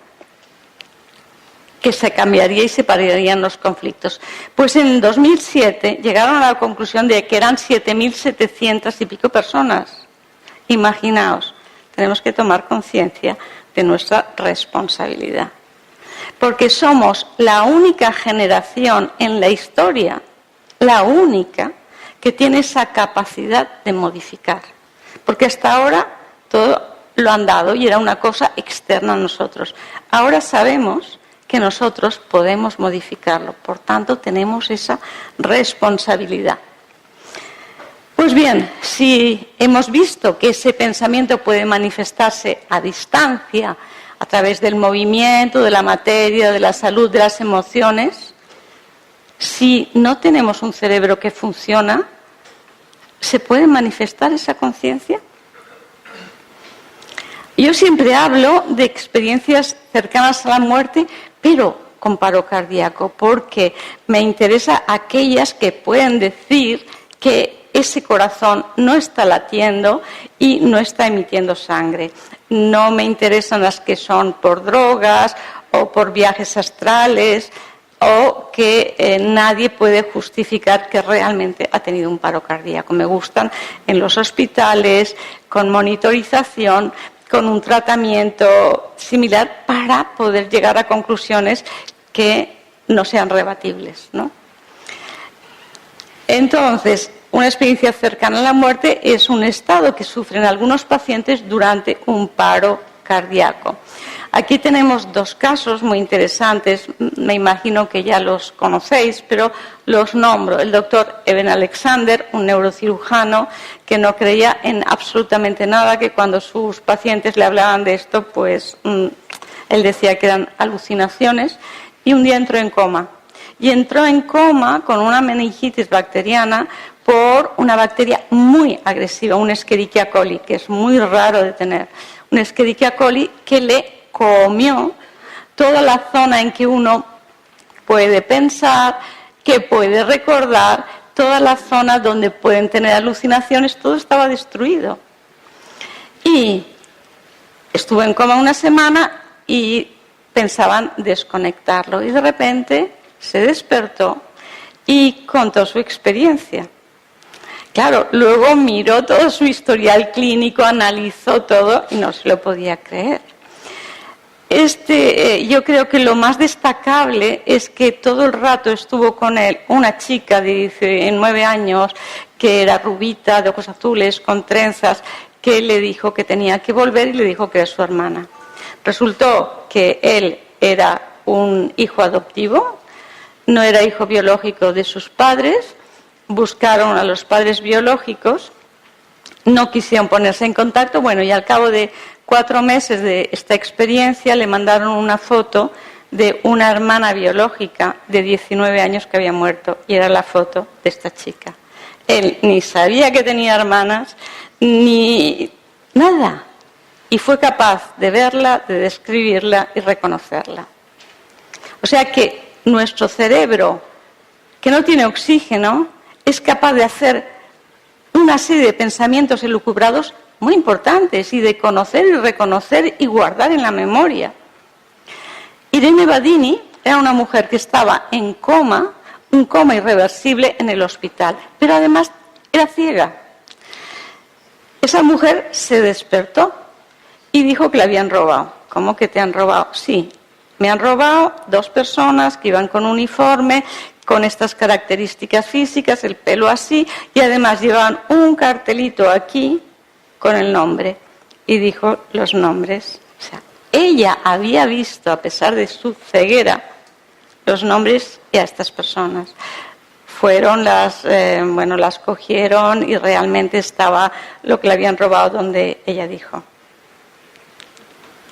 que se cambiaría y se pararían los conflictos. Pues en el 2007 llegaron a la conclusión de que eran 7.700 y pico personas. Imaginaos, tenemos que tomar conciencia de nuestra responsabilidad. Porque somos la única generación en la historia, la única, que tiene esa capacidad de modificar. Porque hasta ahora todo lo han dado y era una cosa externa a nosotros. Ahora sabemos que nosotros podemos modificarlo, por tanto tenemos esa responsabilidad. Pues bien, si hemos visto que ese pensamiento puede manifestarse a distancia, a través del movimiento, de la materia, de la salud, de las emociones, si no tenemos un cerebro que funciona, ¿se puede manifestar esa conciencia? Yo siempre hablo de experiencias cercanas a la muerte, pero con paro cardíaco, porque me interesa aquellas que pueden decir que ese corazón no está latiendo y no está emitiendo sangre. No me interesan las que son por drogas o por viajes astrales o que nadie puede justificar que realmente ha tenido un paro cardíaco. Me gustan en los hospitales, con monitorización, con un tratamiento similar para poder llegar a conclusiones que no sean rebatibles, ¿no? Entonces, una experiencia cercana a la muerte es un estado que sufren algunos pacientes durante un paro cardíaco. Aquí tenemos dos casos muy interesantes, me imagino que ya los conocéis, pero los nombro. El doctor Eben Alexander, un neurocirujano que no creía en absolutamente nada, que cuando sus pacientes le hablaban de esto, pues él decía que eran alucinaciones, y un día entró en coma. Y entró en coma con una meningitis bacteriana por una bacteria muy agresiva, un Escherichia coli, que es muy raro de tener. Un Escherichia coli que le comió toda la zona en que uno puede pensar, que puede recordar, toda la zona donde pueden tener alucinaciones, todo estaba destruido. Y estuvo en coma una semana y pensaban desconectarlo. Y de repente se despertó y contó su experiencia. Claro, luego miró todo su historial clínico, analizó todo y no se lo podía creer. Yo creo que lo más destacable es que todo el rato estuvo con él una chica de 19 años que era rubita, de ojos azules, con trenzas, que le dijo que tenía que volver y le dijo que era su hermana. Resultó que él era un hijo adoptivo, no era hijo biológico de sus padres. Buscaron a los padres biológicos, no quisieron ponerse en contacto, bueno, y al cabo de 4 meses de esta experiencia le mandaron una foto de una hermana biológica de 19 años que había muerto, y era la foto de esta chica. Él ni sabía que tenía hermanas, ni nada, y fue capaz de verla, de describirla y reconocerla. O sea que nuestro cerebro, que no tiene oxígeno, es capaz de hacer una serie de pensamientos elucubrados muy importantes y de conocer y reconocer y guardar en la memoria. Irene Badini era una mujer que estaba en coma, un coma irreversible en el hospital, pero además era ciega. Esa mujer se despertó y dijo que la habían robado. ¿Cómo que te han robado? Sí, me han robado 2 personas que iban con uniforme, con estas características físicas, el pelo así, y además llevaban un cartelito aquí con el nombre. Y dijo los nombres. O sea, ella había visto, a pesar de su ceguera, los nombres y a estas personas. Fueron las cogieron y realmente estaba lo que le habían robado donde ella dijo.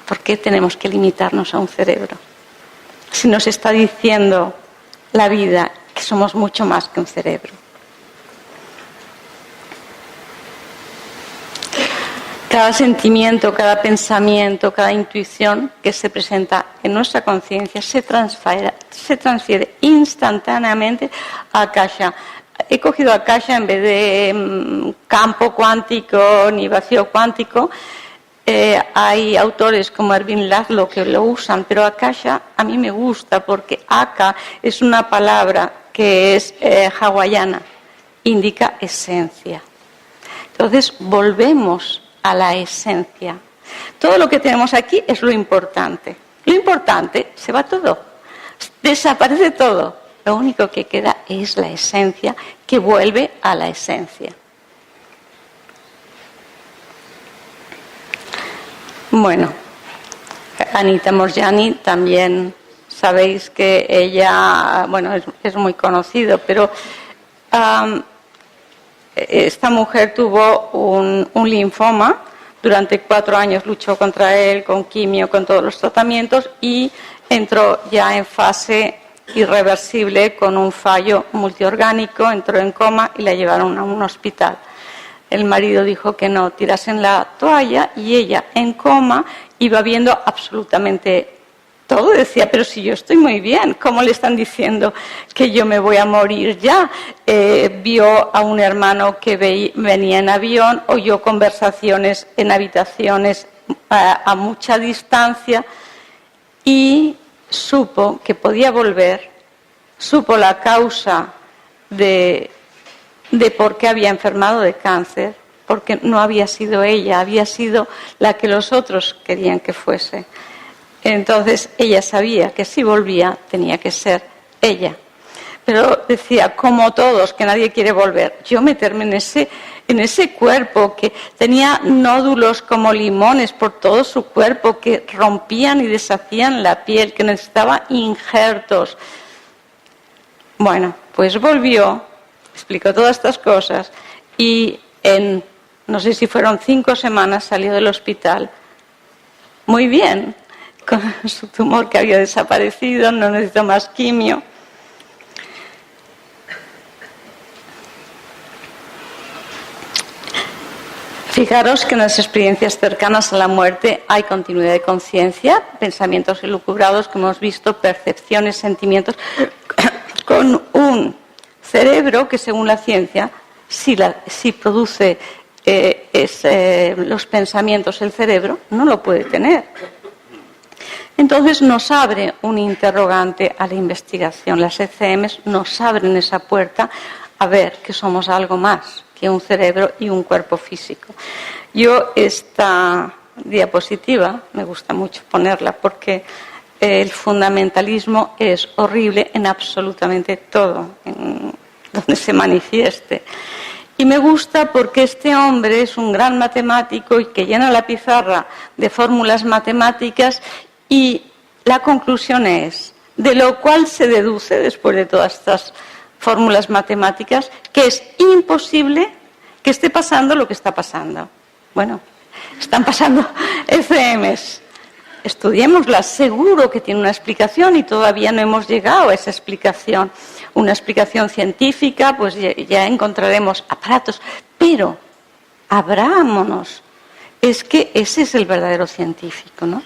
¿Por qué tenemos que limitarnos a un cerebro? Si nos está diciendo la vida que somos mucho más que un cerebro. Cada sentimiento, cada pensamiento, cada intuición que se presenta en nuestra conciencia se transfiere instantáneamente a Akasha. He cogido Akasha en vez de campo cuántico ni vacío cuántico. Hay autores como Erwin Laszlo que lo usan, pero Akasha a mí me gusta porque Aka es una palabra que es hawaiana, indica esencia. Entonces volvemos a la esencia. Todo lo que tenemos aquí es lo importante. Lo importante, se va todo, desaparece todo. Lo único que queda es la esencia, que vuelve a la esencia. Bueno, Anita Moorjani también sabéis que ella, bueno, es muy conocido, pero esta mujer tuvo un linfoma. Durante 4 años luchó contra él, con quimio, con todos los tratamientos, y entró ya en fase irreversible con un fallo multiorgánico, entró en coma y la llevaron a un hospital. El marido dijo que no tirasen la toalla y ella, en coma, iba viendo absolutamente todo. Decía, pero si yo estoy muy bien, ¿cómo le están diciendo que yo me voy a morir ya? Vio a un hermano que venía en avión, oyó conversaciones en habitaciones a mucha distancia y supo que podía volver, supo la causa de por qué había enfermado de cáncer, porque no había sido ella, había sido la que los otros querían que fuese. Entonces ella sabía que si volvía tenía que ser ella. Pero decía, como todos, que nadie quiere volver. Yo meterme en ese cuerpo que tenía nódulos como limones por todo su cuerpo, que rompían y deshacían la piel, que necesitaba injertos. Bueno, pues volvió, explicó todas estas cosas y en, no sé si fueron 5 semanas, salió del hospital muy bien, con su tumor que había desaparecido, no necesitó más quimio. Fijaros que en las experiencias cercanas a la muerte hay continuidad de conciencia, pensamientos elucubrados que hemos visto, percepciones, sentimientos, con un cerebro que según la ciencia si produce los pensamientos el cerebro, no lo puede tener. Entonces nos abre un interrogante a la investigación. Las ECMs nos abren esa puerta a ver que somos algo más que un cerebro y un cuerpo físico. Yo esta diapositiva me gusta mucho ponerla porque el fundamentalismo es horrible en absolutamente todo, en donde se manifieste. Y me gusta porque este hombre es un gran matemático y que llena la pizarra de fórmulas matemáticas y la conclusión es, de lo cual se deduce después de todas estas fórmulas matemáticas, que es imposible que esté pasando lo que está pasando. Bueno, están pasando ECMs. Estudiémoslas, seguro que tiene una explicación y todavía no hemos llegado a esa explicación. Una explicación científica, pues ya encontraremos aparatos, pero abrámonos. Es que ese es el verdadero científico, ¿no?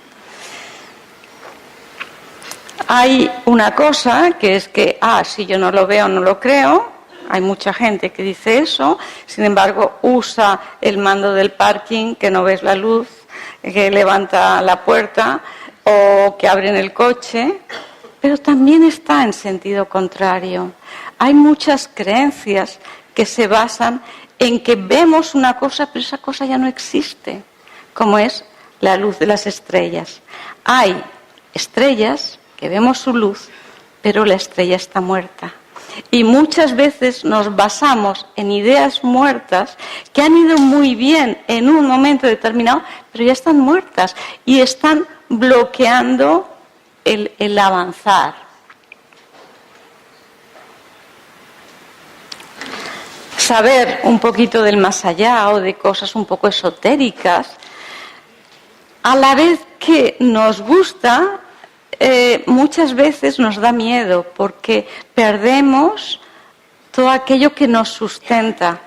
Hay una cosa que es que, si yo no lo veo, no lo creo. Hay mucha gente que dice eso, sin embargo, usa el mando del parking, que no ves la luz, que levanta la puerta o que abren el coche, pero también está en sentido contrario. Hay muchas creencias que se basan en que vemos una cosa, pero esa cosa ya no existe, como es la luz de las estrellas. Hay estrellas que vemos su luz, pero la estrella está muerta. Y muchas veces nos basamos en ideas muertas que han ido muy bien en un momento determinado, pero ya están muertas y están bloqueando el avanzar. Saber un poquito del más allá o de cosas un poco esotéricas, a la vez que nos gusta, muchas veces nos da miedo porque perdemos todo aquello que nos sustenta.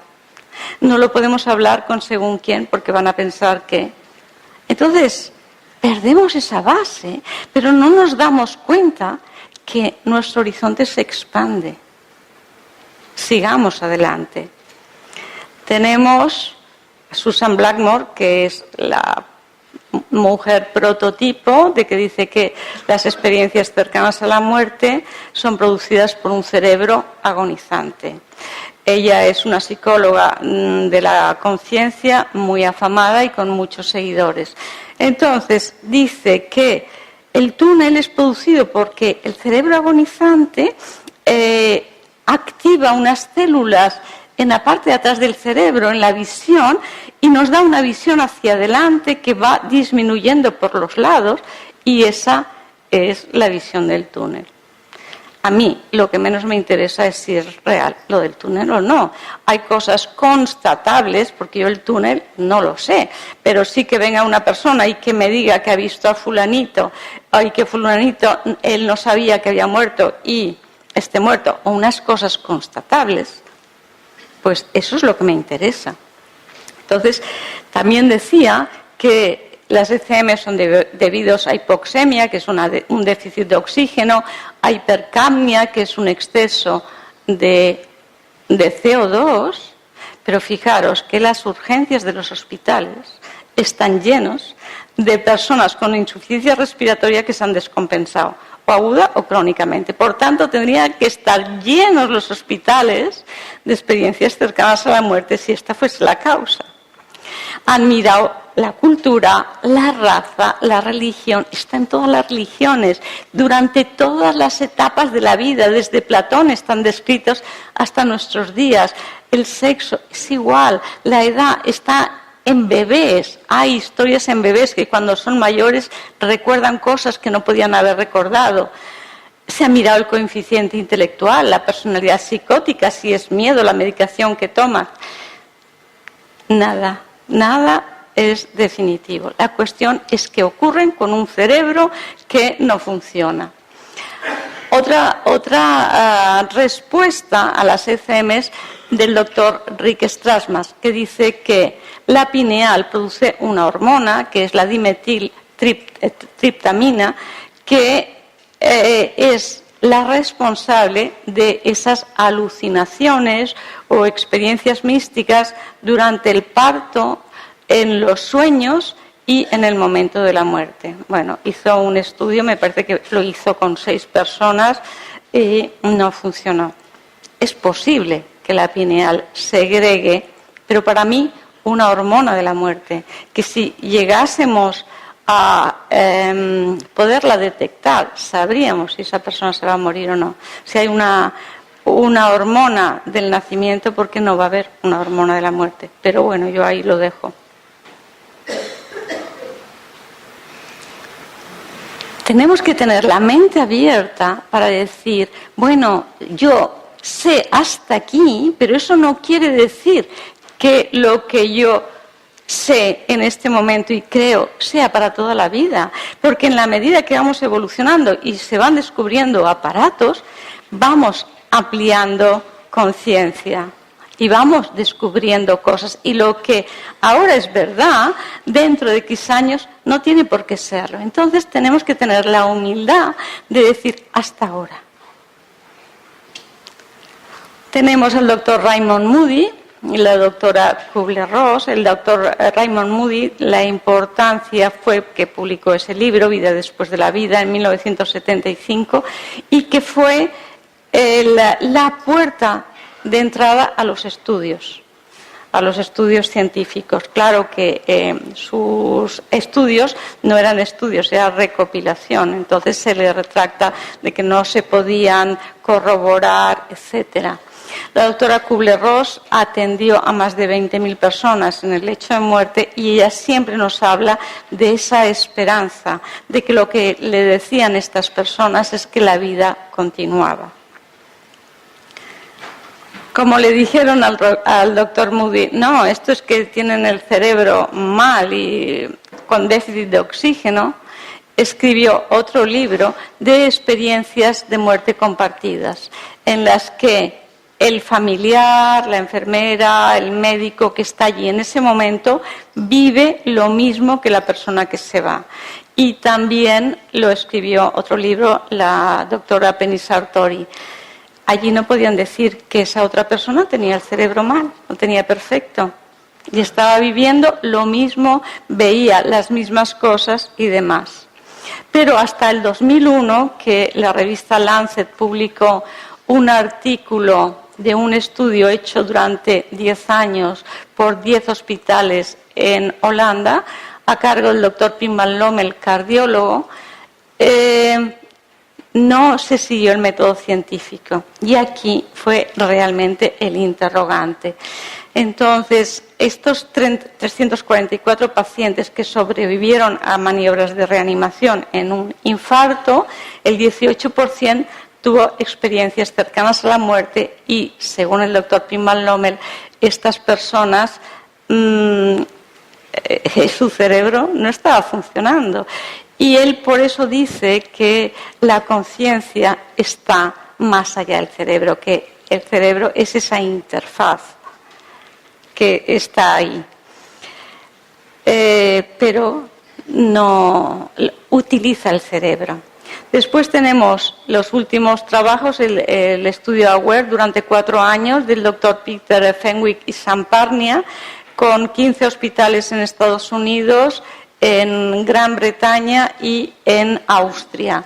No lo podemos hablar con según quién porque van a pensar que... Entonces, perdemos esa base, pero no nos damos cuenta que nuestro horizonte se expande. Sigamos adelante. Tenemos a Susan Blackmore, que es la mujer prototipo de que dice que las experiencias cercanas a la muerte son producidas por un cerebro agonizante. Ella es una psicóloga de la conciencia muy afamada y con muchos seguidores. Entonces, dice que el túnel es producido porque el cerebro agonizante activa unas células en la parte de atrás del cerebro, en la visión, y nos da una visión hacia adelante que va disminuyendo por los lados, y esa es la visión del túnel. A mí lo que menos me interesa es si es real lo del túnel o no. Hay cosas constatables, porque yo el túnel no lo sé, pero sí que venga una persona y que me diga que ha visto a fulanito, y que fulanito él no sabía que había muerto y esté muerto, o unas cosas constatables, pues eso es lo que me interesa. Entonces, también decía que las ECM son debidos a hipoxemia, que es un déficit de oxígeno, a hipercapnia, que es un exceso de CO2, pero fijaros que las urgencias de los hospitales están llenos de personas con insuficiencia respiratoria que se han descompensado, o aguda o crónicamente. Por tanto, tendrían que estar llenos los hospitales de experiencias cercanas a la muerte si esta fuese la causa. Han mirado la cultura, la raza, la religión, está en todas las religiones, durante todas las etapas de la vida, desde Platón están descritos hasta nuestros días. El sexo es igual, la edad está en bebés, hay historias en bebés que cuando son mayores recuerdan cosas que no podían haber recordado. Se ha mirado el coeficiente intelectual, la personalidad psicótica, si es miedo, la medicación que tomas. Nada es definitivo. La cuestión es que ocurren con un cerebro que no funciona. Otra respuesta a las ECMs del doctor Rick Strassman, que dice que la pineal produce una hormona, que es la dimetiltriptamina, que es la responsable de esas alucinaciones o experiencias místicas durante el parto, en los sueños y en el momento de la muerte. Bueno, hizo un estudio, me parece que lo hizo con 6 personas y no funcionó. Es posible que la pineal segregue, pero para mí una hormona de la muerte, que si llegásemos a poderla detectar, sabríamos si esa persona se va a morir o no. Si hay una hormona del nacimiento, ¿por qué no va a haber una hormona de la muerte? Pero bueno, yo ahí lo dejo. Tenemos que tener la mente abierta para decir, bueno, yo sé hasta aquí, pero eso no quiere decir que lo que yo sé en este momento y creo sea para toda la vida, porque en la medida que vamos evolucionando y se van descubriendo aparatos, vamos ampliando conciencia y vamos descubriendo cosas, y lo que ahora es verdad, dentro de X años no tiene por qué serlo. Entonces tenemos que tener la humildad de decir hasta ahora. Tenemos al doctor Raymond Moody y la doctora Kubler-Ross. El doctor Raymond Moody, la importancia fue que publicó ese libro, Vida después de la vida, en 1975, y que fue la puerta de entrada a los estudios científicos. Claro que sus estudios no eran estudios, era recopilación, entonces se le retracta de que no se podían corroborar, etcétera. La doctora Kubler-Ross atendió a más de 20.000 personas en el lecho de muerte y ella siempre nos habla de esa esperanza, de que lo que le decían estas personas es que la vida continuaba. Como le dijeron al doctor Moody, no, esto es que tienen el cerebro mal y con déficit de oxígeno, escribió otro libro de experiencias de muerte compartidas, en las que el familiar, la enfermera, el médico que está allí en ese momento vive lo mismo que la persona que se va. Y también lo escribió otro libro la doctora Penny Sartori. Allí no podían decir que esa otra persona tenía el cerebro mal, lo tenía perfecto. Y estaba viviendo lo mismo, veía las mismas cosas y demás. Pero hasta el 2001, que la revista Lancet publicó un artículo de un estudio hecho durante 10 años por 10 hospitales en Holanda, a cargo del doctor Pim van Lommel, cardiólogo, no se siguió el método científico. Y aquí fue realmente el interrogante. Entonces, estos 344 pacientes que sobrevivieron a maniobras de reanimación en un infarto, el 18% tuvo experiencias cercanas a la muerte y, según el doctor Pim van Lommel, estas personas, su cerebro no estaba funcionando. Y él por eso dice que la conciencia está más allá del cerebro, que el cerebro es esa interfaz que está ahí. Pero no utiliza el cerebro. Después tenemos los últimos trabajos, el estudio AWARE durante 4 años del doctor Peter Fenwick y Sam Parnia, con 15 hospitales en Estados Unidos, en Gran Bretaña y en Austria.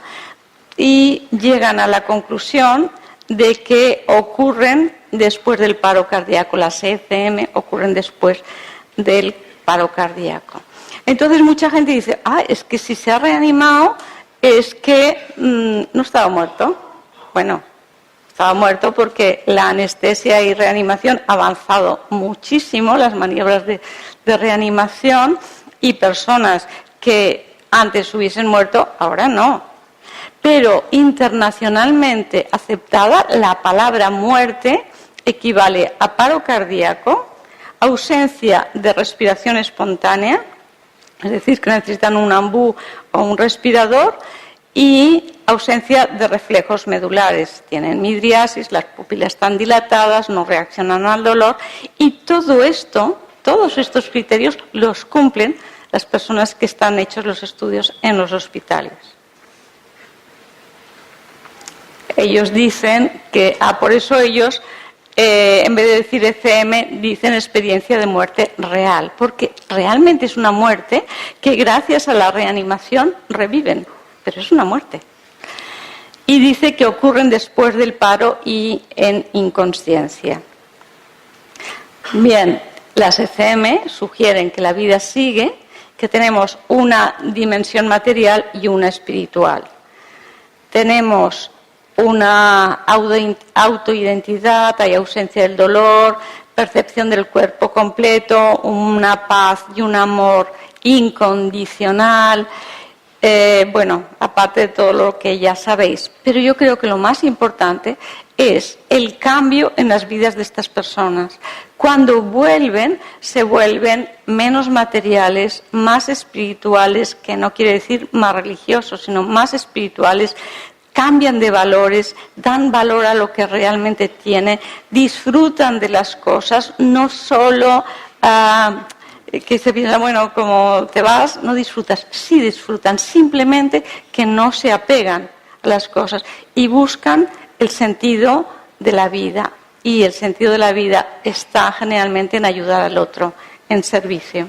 Y llegan a la conclusión de que ocurren después del paro cardíaco. Las ECM ocurren después del paro cardíaco. Entonces mucha gente dice, es que si se ha reanimado es que no estaba muerto. Bueno, estaba muerto porque la anestesia y reanimación ha avanzado muchísimo, las maniobras de reanimación, y personas que antes hubiesen muerto, ahora no. Pero internacionalmente aceptada, la palabra muerte equivale a paro cardíaco, ausencia de respiración espontánea, es decir, que necesitan un ambú o un respirador, y ausencia de reflejos medulares. Tienen midriasis, las pupilas están dilatadas, no reaccionan al dolor, y todo esto, todos estos criterios los cumplen las personas que están hechos los estudios en los hospitales. Ellos dicen que, por eso ellos, en vez de decir ECM, dicen experiencia de muerte real, porque realmente es una muerte que gracias a la reanimación reviven, pero es una muerte. Y dice que ocurren después del paro y en inconsciencia. Bien, las ECM sugieren que la vida sigue, que tenemos una dimensión material y una espiritual. Tenemos una autoidentidad, hay ausencia del dolor, percepción del cuerpo completo, una paz y un amor incondicional. Bueno, aparte de todo lo que ya sabéis. Pero yo creo que lo más importante es el cambio en las vidas de estas personas. Cuando vuelven, se vuelven menos materiales, más espirituales, que no quiere decir más religiosos, sino más espirituales, cambian de valores, dan valor a lo que realmente tienen, disfrutan de las cosas, no solo que se piensa, bueno, como te vas, no disfrutas, sí disfrutan, simplemente que no se apegan a las cosas y buscan el sentido de la vida. Y el sentido de la vida está generalmente en ayudar al otro, en servicio.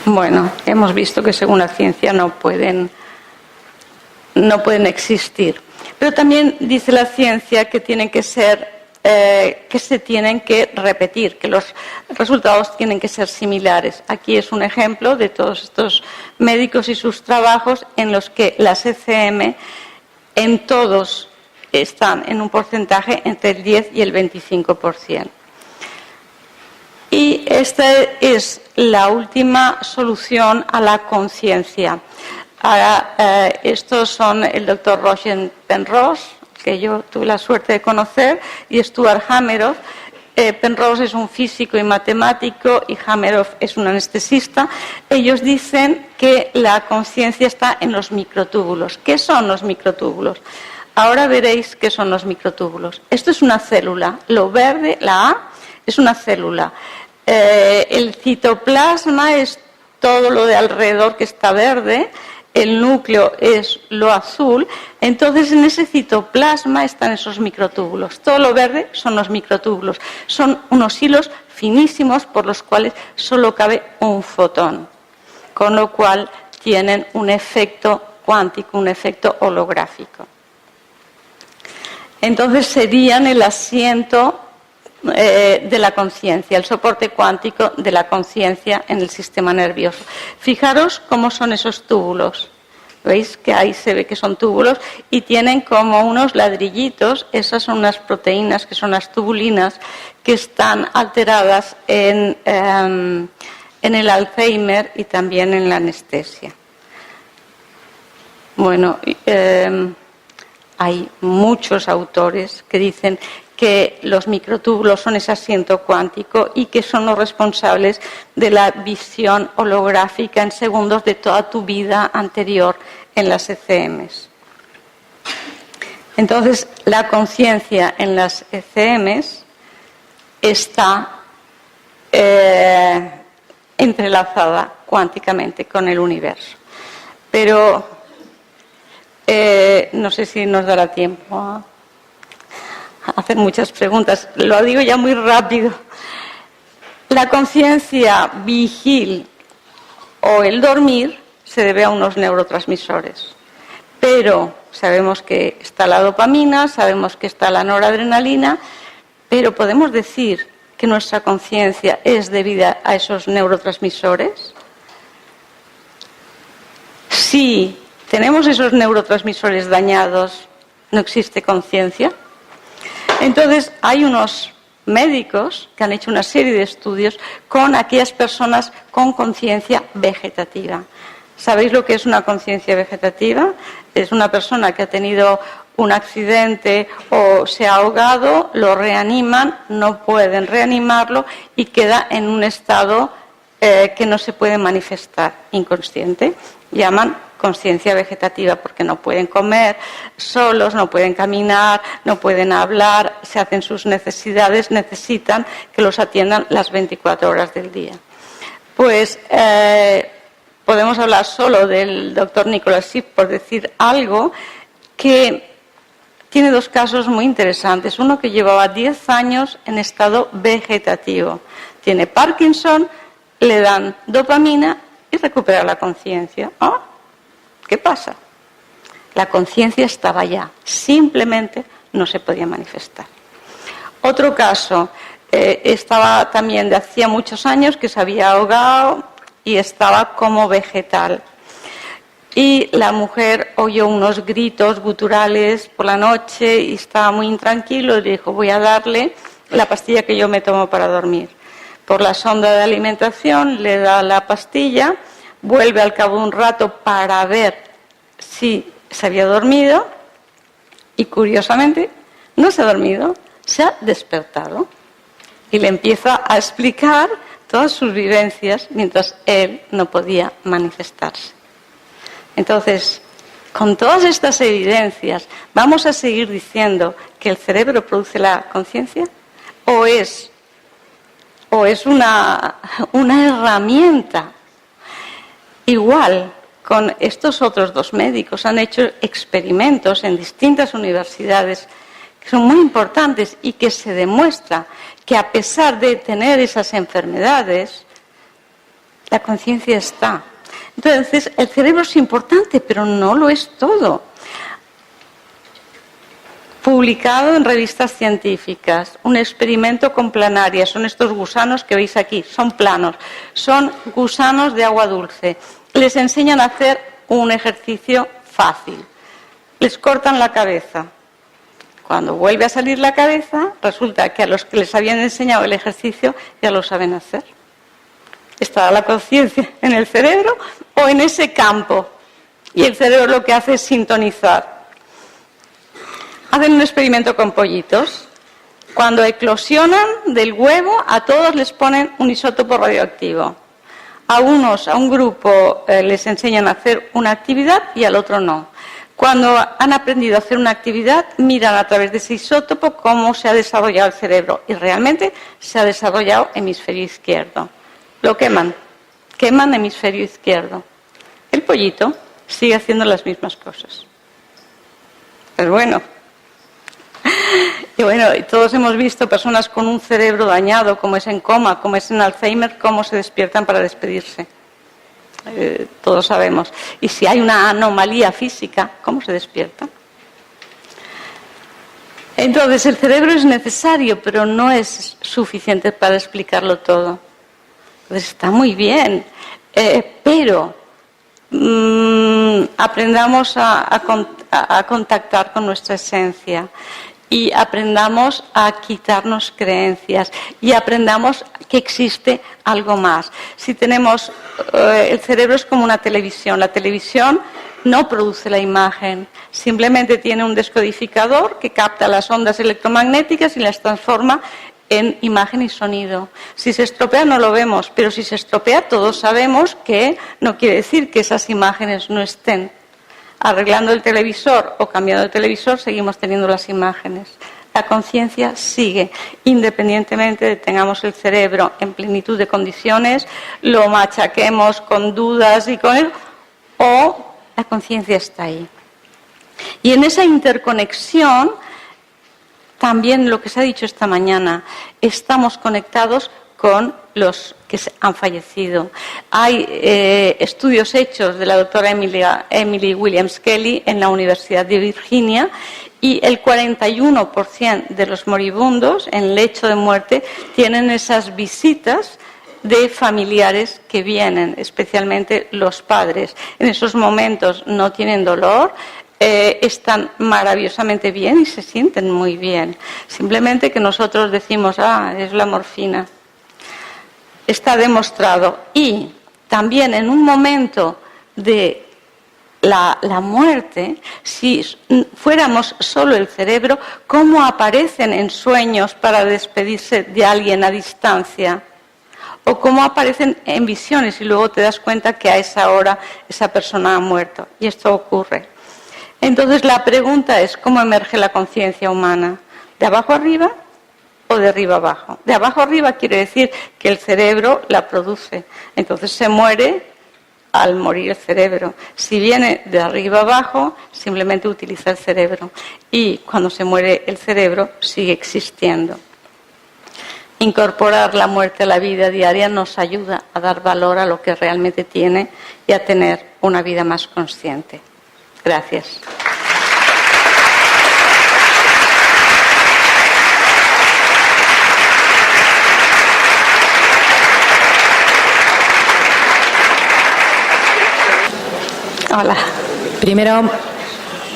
Bueno, hemos visto que según la ciencia no pueden existir. Pero también dice la ciencia que tienen que ser, que se tienen que repetir, que los resultados tienen que ser similares. Aquí es un ejemplo de todos estos médicos y sus trabajos en los que las ECM en todos están en un porcentaje entre el 10 y el 25%. Y esta es la última solución a la conciencia. Ahora, estos son el doctor Roshan Penrose, que yo tuve la suerte de conocer, y Stuart Hameroff. Penrose es un físico y matemático y Hameroff es un anestesista. Ellos dicen que la conciencia está en los microtúbulos. ¿Qué son los microtúbulos? Ahora veréis qué son los microtúbulos. Esto es una célula. Lo verde, la A, es una célula. El citoplasma es todo lo de alrededor que está verde. El núcleo es lo azul, entonces en ese citoplasma están esos microtúbulos. Todo lo verde son los microtúbulos. Son unos hilos finísimos por los cuales solo cabe un fotón, con lo cual tienen un efecto cuántico, un efecto holográfico. Entonces serían el asiento de la conciencia, el soporte cuántico de la conciencia en el sistema nervioso. Fijaros cómo son esos túbulos. ¿Veis que ahí se ve que son túbulos y tienen como unos ladrillitos? Esas son unas proteínas que son las tubulinas que están alteradas en el Alzheimer y también en la anestesia. Bueno, hay muchos autores que dicen que los microtúbulos son ese asiento cuántico y que son los responsables de la visión holográfica en segundos de toda tu vida anterior en las ECMs. Entonces, la conciencia en las ECMs está entrelazada cuánticamente con el universo. Pero no sé si nos dará tiempo a hacer muchas preguntas. Lo digo ya muy rápido. La conciencia vigil o el dormir se debe a unos neurotransmisores. Pero sabemos que está la dopamina, sabemos que está la noradrenalina, pero ¿podemos decir que nuestra conciencia es debida a esos neurotransmisores? Si tenemos esos neurotransmisores dañados, ¿no existe conciencia? Entonces, hay unos médicos que han hecho una serie de estudios con aquellas personas con conciencia vegetativa. ¿Sabéis lo que es una conciencia vegetativa? Es una persona que ha tenido un accidente o se ha ahogado, lo reaniman, no pueden reanimarlo y queda en un estado que no se puede manifestar, inconsciente. Llaman conciencia vegetativa porque no pueden comer solos, no pueden caminar, no pueden hablar, se hacen sus necesidades, necesitan que los atiendan las 24 horas del día. Pues podemos hablar solo del doctor Nicholas Schiff por decir algo, que tiene dos casos muy interesantes. Uno que llevaba 10 años en estado vegetativo. Tiene Parkinson, le dan dopamina y recupera la conciencia. ¿Ah? ¿Qué pasa? La conciencia estaba ya, simplemente no se podía manifestar. Otro caso, estaba también de hacía muchos años que se había ahogado y estaba como vegetal. Y la mujer oyó unos gritos guturales por la noche y estaba muy intranquilo y dijo, voy a darle la pastilla que yo me tomo para dormir. Por la sonda de alimentación le da la pastilla, vuelve al cabo de un rato para ver si se había dormido y curiosamente no se ha dormido, se ha despertado y le empieza a explicar todas sus vivencias mientras él no podía manifestarse. Entonces, con todas estas evidencias, ¿vamos a seguir diciendo que el cerebro produce la conciencia? ¿O es una herramienta? Igual, con estos otros dos médicos han hecho experimentos en distintas universidades que son muy importantes y que se demuestra que a pesar de tener esas enfermedades, la conciencia está. Entonces, el cerebro es importante, pero no lo es todo. Publicado en revistas científicas, un experimento con planarias, son estos gusanos que veis aquí, son planos, son gusanos de agua dulce. Les enseñan a hacer un ejercicio fácil, les cortan la cabeza. Cuando vuelve a salir la cabeza, resulta que a los que les habían enseñado el ejercicio ya lo saben hacer. ¿Está la conciencia en el cerebro o en ese campo? Y el cerebro lo que hace es sintonizar. Hacen un experimento con pollitos. Cuando eclosionan del huevo, a todos les ponen un isótopo radioactivo. A un grupo les enseñan a hacer una actividad y al otro no. Cuando han aprendido a hacer una actividad, miran a través de ese isótopo cómo se ha desarrollado el cerebro. Y realmente se ha desarrollado hemisferio izquierdo. Lo queman hemisferio izquierdo. El pollito sigue haciendo las mismas cosas. Pero bueno. Y todos hemos visto personas con un cerebro dañado, como es en coma, como es en Alzheimer, cómo se despiertan para despedirse. todos sabemos. Y si hay una anomalía física, ¿cómo se despierta? Entonces, el cerebro es necesario, pero no es suficiente para explicarlo todo. Entonces, está muy bien, pero aprendamos a contactar con nuestra esencia y aprendamos a quitarnos creencias y aprendamos que existe algo más. Si tenemos, el cerebro es como una televisión. La televisión no produce la imagen, simplemente tiene un descodificador que capta las ondas electromagnéticas y las transforma en imagen y sonido. Si se estropea no lo vemos, pero si se estropea todos sabemos que no quiere decir que esas imágenes no estén. Arreglando el televisor o cambiando el televisor seguimos teniendo las imágenes. La conciencia sigue, independientemente de que tengamos el cerebro en plenitud de condiciones, lo machaquemos con dudas y con él, o la conciencia está ahí. Y en esa interconexión, también lo que se ha dicho esta mañana, estamos conectados con los que han fallecido. Hay estudios hechos de la doctora Emily Williams Kelly en la Universidad de Virginia y el 41% de los moribundos en lecho de muerte tienen esas visitas de familiares que vienen, especialmente los padres. En esos momentos no tienen dolor, están maravillosamente bien y se sienten muy bien. Simplemente que nosotros decimos, es la morfina. Está demostrado. Y también en un momento de la muerte, si fuéramos solo el cerebro, ¿cómo aparecen en sueños para despedirse de alguien a distancia? O cómo aparecen en visiones y luego te das cuenta que a esa hora esa persona ha muerto. Y esto ocurre. Entonces la pregunta es, ¿cómo emerge la conciencia humana? ¿De abajo arriba o de arriba abajo? De abajo arriba quiere decir que el cerebro la produce. Entonces se muere al morir el cerebro. Si viene de arriba abajo, simplemente utiliza el cerebro. Y cuando se muere el cerebro, sigue existiendo. Incorporar la muerte a la vida diaria nos ayuda a dar valor a lo que realmente tiene y a tener una vida más consciente. Gracias. Hola. Primero,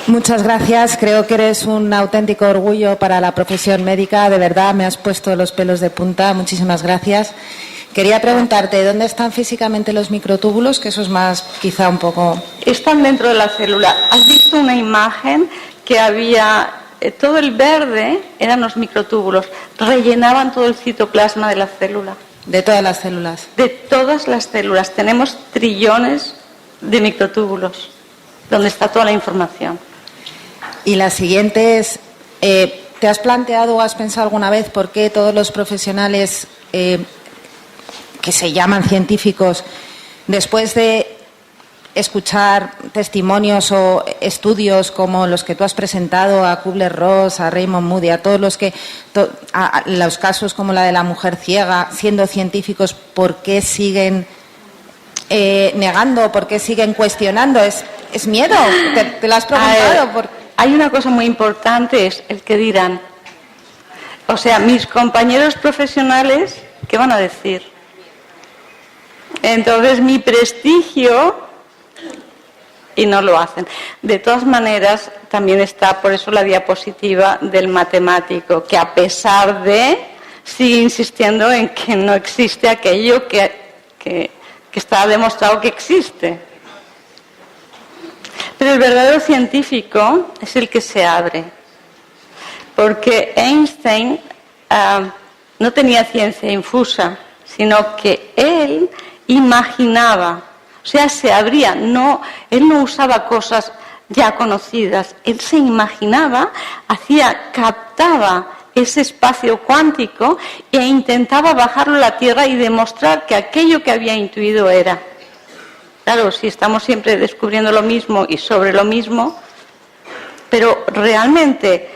muchas gracias. Creo que eres un auténtico orgullo para la profesión médica. De verdad, me has puesto los pelos de punta. Muchísimas gracias. Quería preguntarte, ¿dónde están físicamente los microtúbulos? Que eso es más, quizá un poco... Están dentro de la célula. ¿Has visto una imagen que había... todo el verde eran los microtúbulos. Rellenaban todo el citoplasma de la célula. De todas las células. De todas las células. Tenemos trillones de microtúbulos, donde está toda la información. Y la siguiente es, ¿te has planteado o has pensado alguna vez por qué todos los profesionales que se llaman científicos, después de escuchar testimonios o estudios como los que tú has presentado a Kubler-Ross, a Raymond Moody, a todos los que, a los casos como la de la mujer ciega, siendo científicos, ¿por qué siguen negando, por qué siguen cuestionando? ¿Es miedo? ¿Te lo has preguntado? Hay una cosa muy importante, es el que dirán. O sea, mis compañeros profesionales, ¿qué van a decir? Entonces, mi prestigio, y no lo hacen. De todas maneras, también está por eso la diapositiva del matemático, que a pesar de, sigue insistiendo en que no existe aquello que está demostrado que existe. Pero el verdadero científico es el que se abre. Porque Einstein no tenía ciencia infusa, sino que él imaginaba, o sea, se abría, él no usaba cosas ya conocidas, él se imaginaba, captaba ese espacio cuántico e intentaba bajarlo a la Tierra y demostrar que aquello que había intuido era. Claro, si estamos siempre descubriendo lo mismo y sobre lo mismo, pero realmente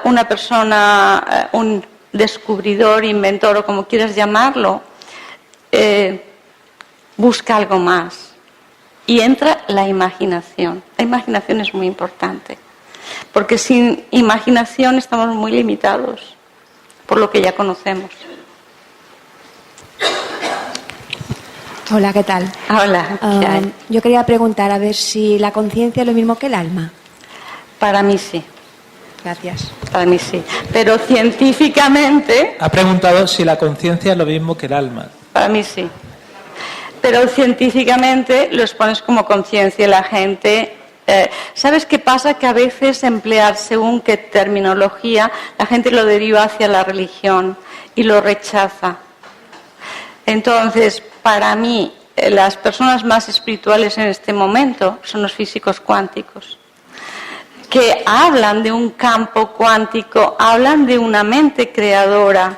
una persona, un descubridor, inventor o como quieras llamarlo, busca algo más. y entra la imaginación. La imaginación es muy importante, porque sin imaginación estamos muy limitados por lo que ya conocemos. Hola, ¿qué tal? Hola, ¿qué hay? Yo quería preguntar a ver si la conciencia es lo mismo que el alma. Para mí sí. Gracias. Para mí sí. Pero científicamente... Ha preguntado si la conciencia es lo mismo que el alma. Para mí sí. Pero científicamente lo expones como conciencia. La gente... ¿Sabes qué pasa? Que a veces emplear según qué terminología, la gente lo deriva hacia la religión y lo rechaza. Entonces, para mí, las personas más espirituales en este momento son los físicos cuánticos, que hablan de un campo cuántico, hablan de una mente creadora.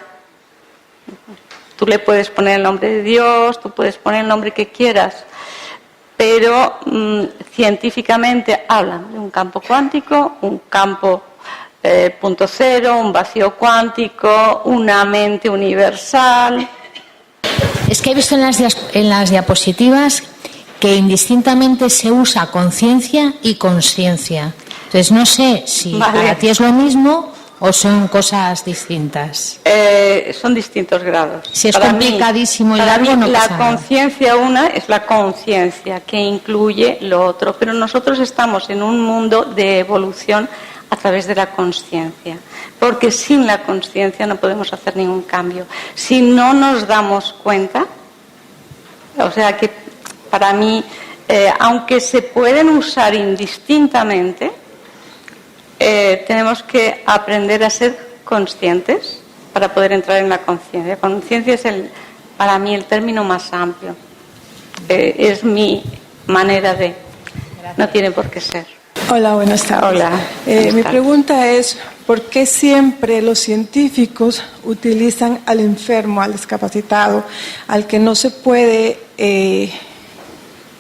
Tú le puedes poner el nombre de Dios, tú puedes poner el nombre que quieras, pero científicamente hablan de un campo cuántico, un campo punto cero, un vacío cuántico, una mente universal. Es que he visto en las diapositivas que indistintamente se usa conciencia y consciencia. Entonces no sé si para ti es lo mismo o son cosas distintas. Son distintos grados. Si es complicadísimo y largo, no pasa nada. La conciencia una es la conciencia que incluye lo otro, pero nosotros estamos en un mundo de evolución a través de la consciencia, porque sin la consciencia no podemos hacer ningún cambio. Si no nos damos cuenta, o sea que para mí, aunque se pueden usar indistintamente, tenemos que aprender a ser conscientes para poder entrar en la conciencia. Conciencia es para mí el término más amplio. Es mi manera de... No tiene por qué ser. Hola, buenas tardes. Hola. Mi pregunta es, ¿por qué siempre los científicos utilizan al enfermo, al discapacitado, al que no se puede,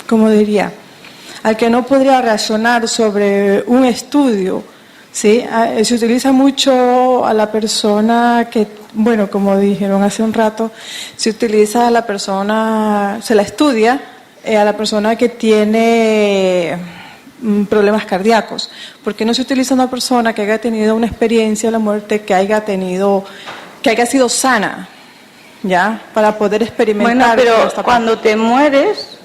¿cómo diría? Al que no podría razonar sobre un estudio, ¿sí? Se utiliza mucho a la persona que, bueno, como dijeron hace un rato, se utiliza a la persona, se la estudia a la persona que tiene problemas cardíacos. ¿Por qué no se utiliza una persona que haya tenido una experiencia de la muerte, que haya sido sana, ya, para poder experimentar? Bueno, pero cuando te mueres,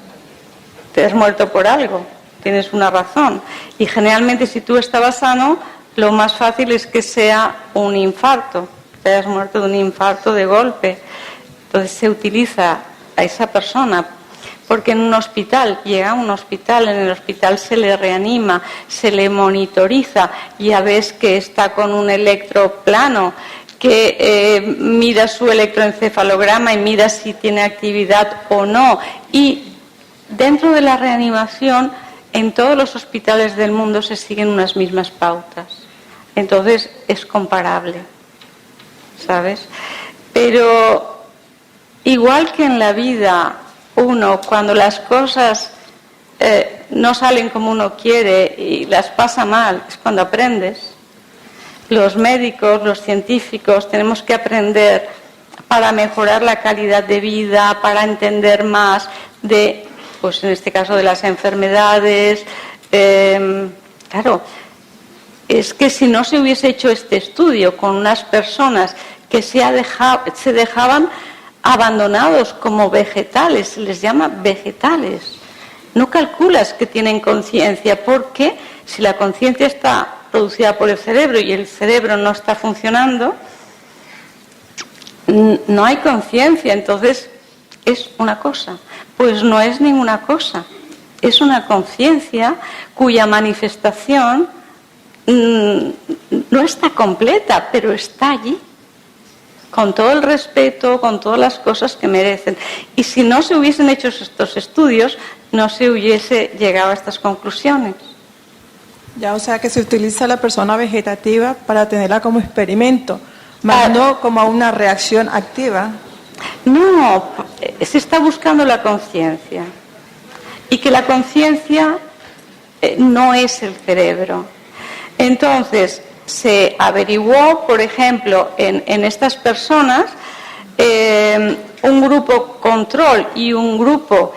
te has muerto por algo, tienes una razón. Y generalmente si tú estabas sano, lo más fácil es que sea un infarto, te hayas muerto de un infarto de golpe. Entonces se utiliza a esa persona. Porque en un hospital, llega a un hospital, en el hospital se le reanima, se le monitoriza, ya ves que está con un electroplano, que mira su electroencefalograma y mira si tiene actividad o no. Y dentro de la reanimación, en todos los hospitales del mundo se siguen unas mismas pautas. Entonces es comparable, ¿sabes? Pero igual que en la vida, cuando las cosas no salen como uno quiere y las pasa mal, es cuando aprendes. Los médicos, los científicos, tenemos que aprender para mejorar la calidad de vida, para entender más de, pues en este caso, de las enfermedades. Claro, es que si no se hubiese hecho este estudio con unas personas que se dejaban abandonados como vegetales, se les llama vegetales. No calculas que tienen conciencia, porque si la conciencia está producida por el cerebro y el cerebro no está funcionando, no hay conciencia. Entonces, ¿es una cosa? Pues no es ninguna cosa. Es una conciencia cuya manifestación no está completa, pero está allí, con todo el respeto, con todas las cosas que merecen. Y si no se hubiesen hecho estos estudios, no se hubiese llegado a estas conclusiones. Ya, o sea que se utiliza a la persona vegetativa para tenerla como experimento, más no como una reacción activa. No, se está buscando la conciencia. Y que la conciencia no es el cerebro. Entonces, se averiguó, por ejemplo, en estas personas, un grupo control y un grupo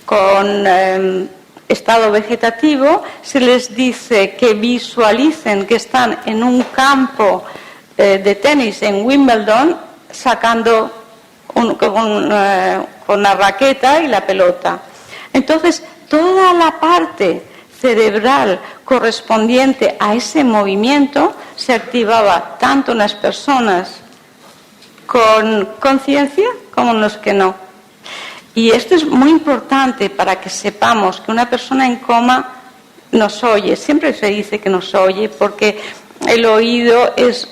con estado vegetativo, se les dice que visualicen que están en un campo de tenis en Wimbledon sacando con la raqueta y la pelota. Entonces, toda la parte cerebral correspondiente a ese movimiento se activaba tanto en las personas con conciencia como en los que no. Y esto es muy importante para que sepamos que una persona en coma nos oye. Siempre se dice que nos oye porque el oído es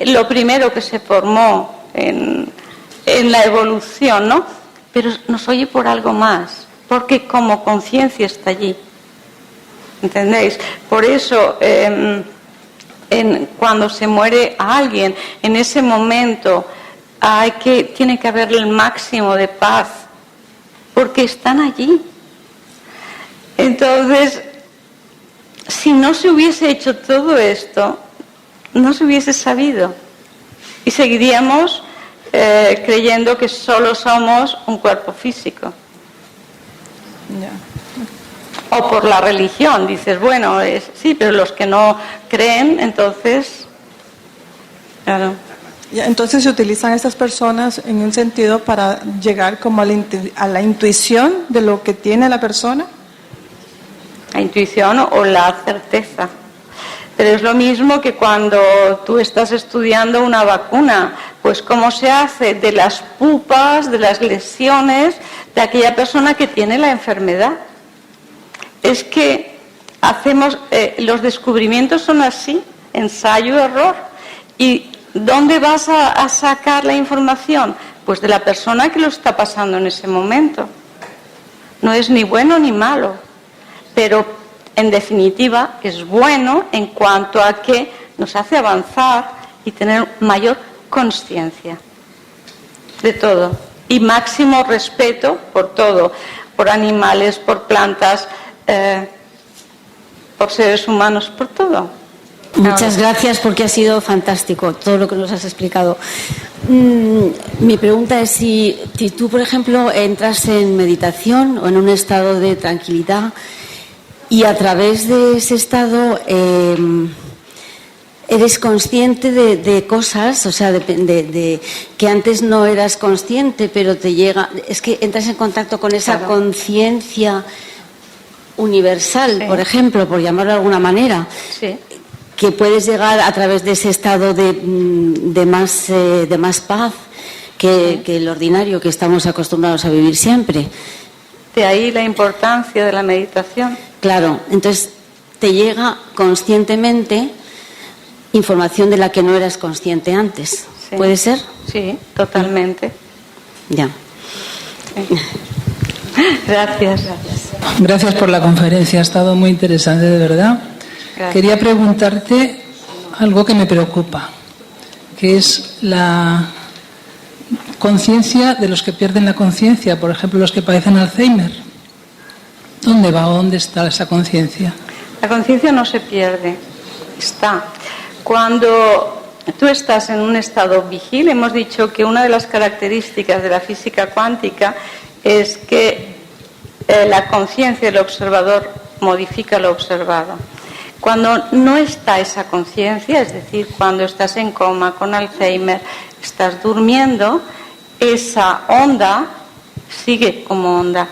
lo primero que se formó en la evolución, ¿no? Pero nos oye por algo más, porque como conciencia está allí. ¿Entendéis? Por eso, cuando se muere a alguien, en ese momento tiene que haber el máximo de paz, porque están allí. Entonces, si no se hubiese hecho todo esto, no se hubiese sabido. Y seguiríamos creyendo que solo somos un cuerpo físico. Ya. O por la religión, dices, bueno, sí, pero los que no creen, entonces, claro. Entonces se utilizan estas personas en un sentido para llegar como a la intuición de lo que tiene la persona. La intuición o la certeza. Pero es lo mismo que cuando tú estás estudiando una vacuna, pues cómo se hace de las pupas, de las lesiones de aquella persona que tiene la enfermedad. Es que los descubrimientos son así, ensayo-error. ¿Y dónde vas a sacar la información? Pues de la persona que lo está pasando en ese momento. No es ni bueno ni malo, pero en definitiva es bueno en cuanto a que nos hace avanzar y tener mayor consciencia de todo. Y máximo respeto por todo, por animales, por plantas, por seres humanos, por todo. Muchas gracias porque ha sido fantástico todo lo que nos has explicado. Mi pregunta es si tú, por ejemplo, entras en meditación o en un estado de tranquilidad y a través de ese estado eres consciente de cosas, o sea, de que antes no eras consciente, pero te llega, es que entras en contacto con esa conciencia universal, por ejemplo, por llamarlo de alguna manera, que puedes llegar a través de ese estado de más paz que el ordinario que estamos acostumbrados a vivir siempre. De ahí la importancia de la meditación. Claro, entonces te llega conscientemente información de la que no eras consciente antes. Sí. ¿Puede ser? Sí, totalmente. Ya. Sí. Gracias. Gracias por la conferencia, ha estado muy interesante, de verdad. Gracias. Quería preguntarte algo que me preocupa, que es la conciencia de los que pierden la conciencia, por ejemplo, los que padecen Alzheimer. ¿Dónde va o dónde está esa conciencia? La conciencia no se pierde, está. Cuando tú estás en un estado vigil, hemos dicho que una de las características de la física cuántica es que la conciencia del observador modifica lo observado. Cuando no está esa conciencia, es decir, cuando estás en coma, con Alzheimer, estás durmiendo, esa onda sigue como onda.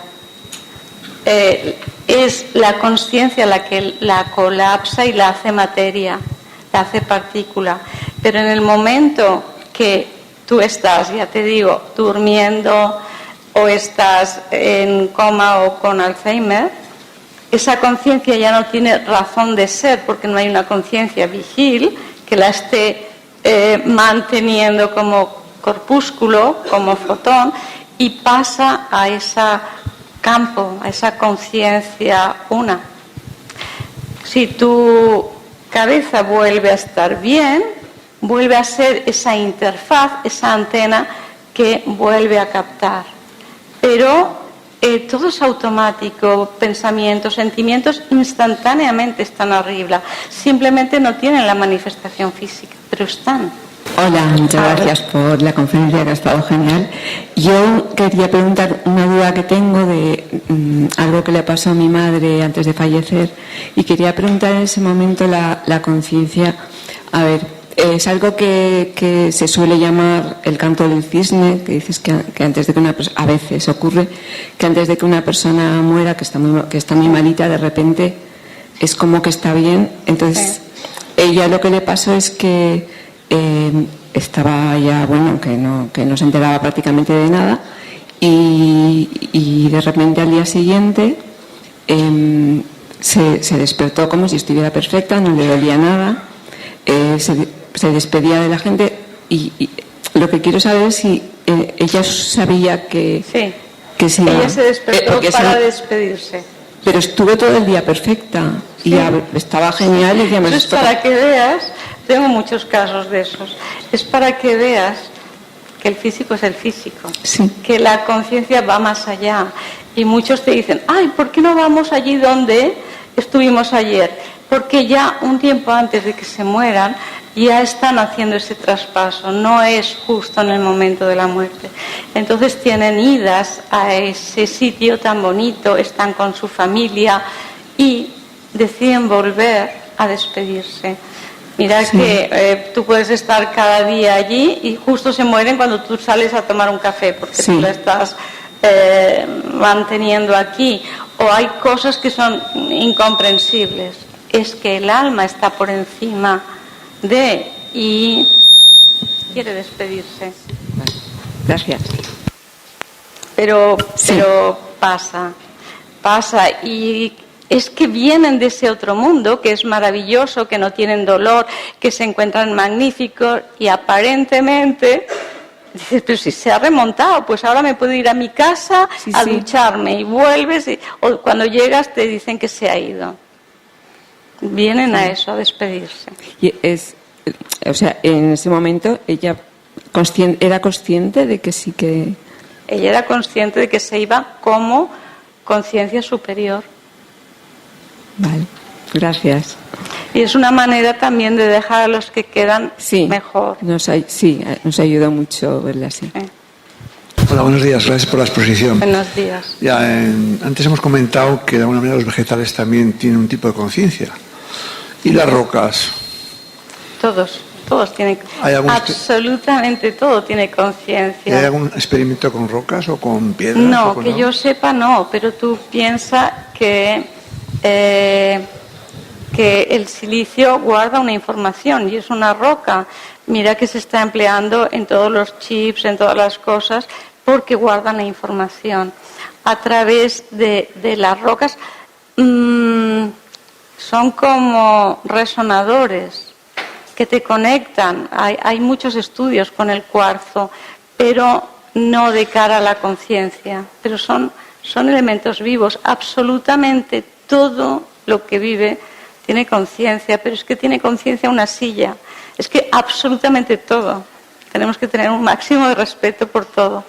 Es la conciencia la que la colapsa y la hace materia, la hace partícula. Pero en el momento que tú estás, ya te digo, durmiendo o estás en coma o con Alzheimer, esa conciencia ya no tiene razón de ser porque no hay una conciencia vigil que la esté manteniendo como corpúsculo, como fotón, y pasa a ese campo, a esa conciencia una. Si tu cabeza vuelve a estar bien, vuelve a ser esa interfaz, esa antena que vuelve a captar. Pero todo es automático, pensamientos, sentimientos instantáneamente están arriba. Simplemente no tienen la manifestación física, pero están. Hola, muchas gracias por la conferencia, que ha estado genial. Yo quería preguntar una duda que tengo de algo que le pasó a mi madre antes de fallecer, y quería preguntar en ese momento la conciencia. A ver, es algo que se suele llamar el canto del cisne, que dices que antes de que una persona, a veces ocurre que antes de que una persona muera, que está muy malita, de repente es como que está bien. Entonces, ella lo que le pasó es que estaba ya, bueno, que no se enteraba prácticamente de nada, y de repente al día siguiente se despertó como si estuviera perfecta, no le dolía nada, se despedía de la gente, y lo que quiero saber es si ella sabía que se iba. Ella se despertó para despedirse. Pero estuvo todo el día perfecta y estaba genial. Y eso es para que veas, tengo muchos casos de esos, es para que veas que el físico es el físico, que la conciencia va más allá. Y muchos te dicen, ay, ¿por qué no vamos allí donde estuvimos ayer? Porque ya un tiempo antes de que se mueran, ya están haciendo ese traspaso, no es justo en el momento de la muerte. Entonces tienen idas a ese sitio tan bonito, están con su familia y deciden volver a despedirse. Mira que tú puedes estar cada día allí y justo se mueren cuando tú sales a tomar un café, porque tú la estás manteniendo aquí. O hay cosas que son incomprensibles. Es que el alma está por encima y quiere despedirse. Gracias. Pero pasa, y es que vienen de ese otro mundo que es maravilloso, que no tienen dolor, que se encuentran magníficos, y aparentemente dices, pero si se ha remontado, pues ahora me puedo ir a mi casa a ducharme, y vuelves, o cuando llegas te dicen que se ha ido. Vienen a eso, a despedirse. Y o sea, en ese momento ella era consciente de que sí que... Ella era consciente de que se iba como conciencia superior. Vale, gracias. Y es una manera también de dejar a los que quedan mejor. Nos ayudó mucho verla así. Hola, buenos días. Gracias por la exposición. Buenos días. Antes hemos comentado que de alguna manera los vegetales también tienen un tipo de conciencia. ¿Y las rocas? Todos tienen. Absolutamente todo tiene conciencia. ¿Hay algún experimento con rocas o con piedras? No, que yo sepa no, pero tú piensas que el silicio guarda una información y es una roca. Mira que se está empleando en todos los chips, en todas las cosas, porque guardan la información. A través de las rocas son como resonadores que te conectan. Hay muchos estudios con el cuarzo, pero no de cara a la conciencia. Pero son elementos vivos. Absolutamente todo lo que vive tiene conciencia, pero es que tiene conciencia una silla. Es que absolutamente todo. Tenemos que tener un máximo de respeto por todo.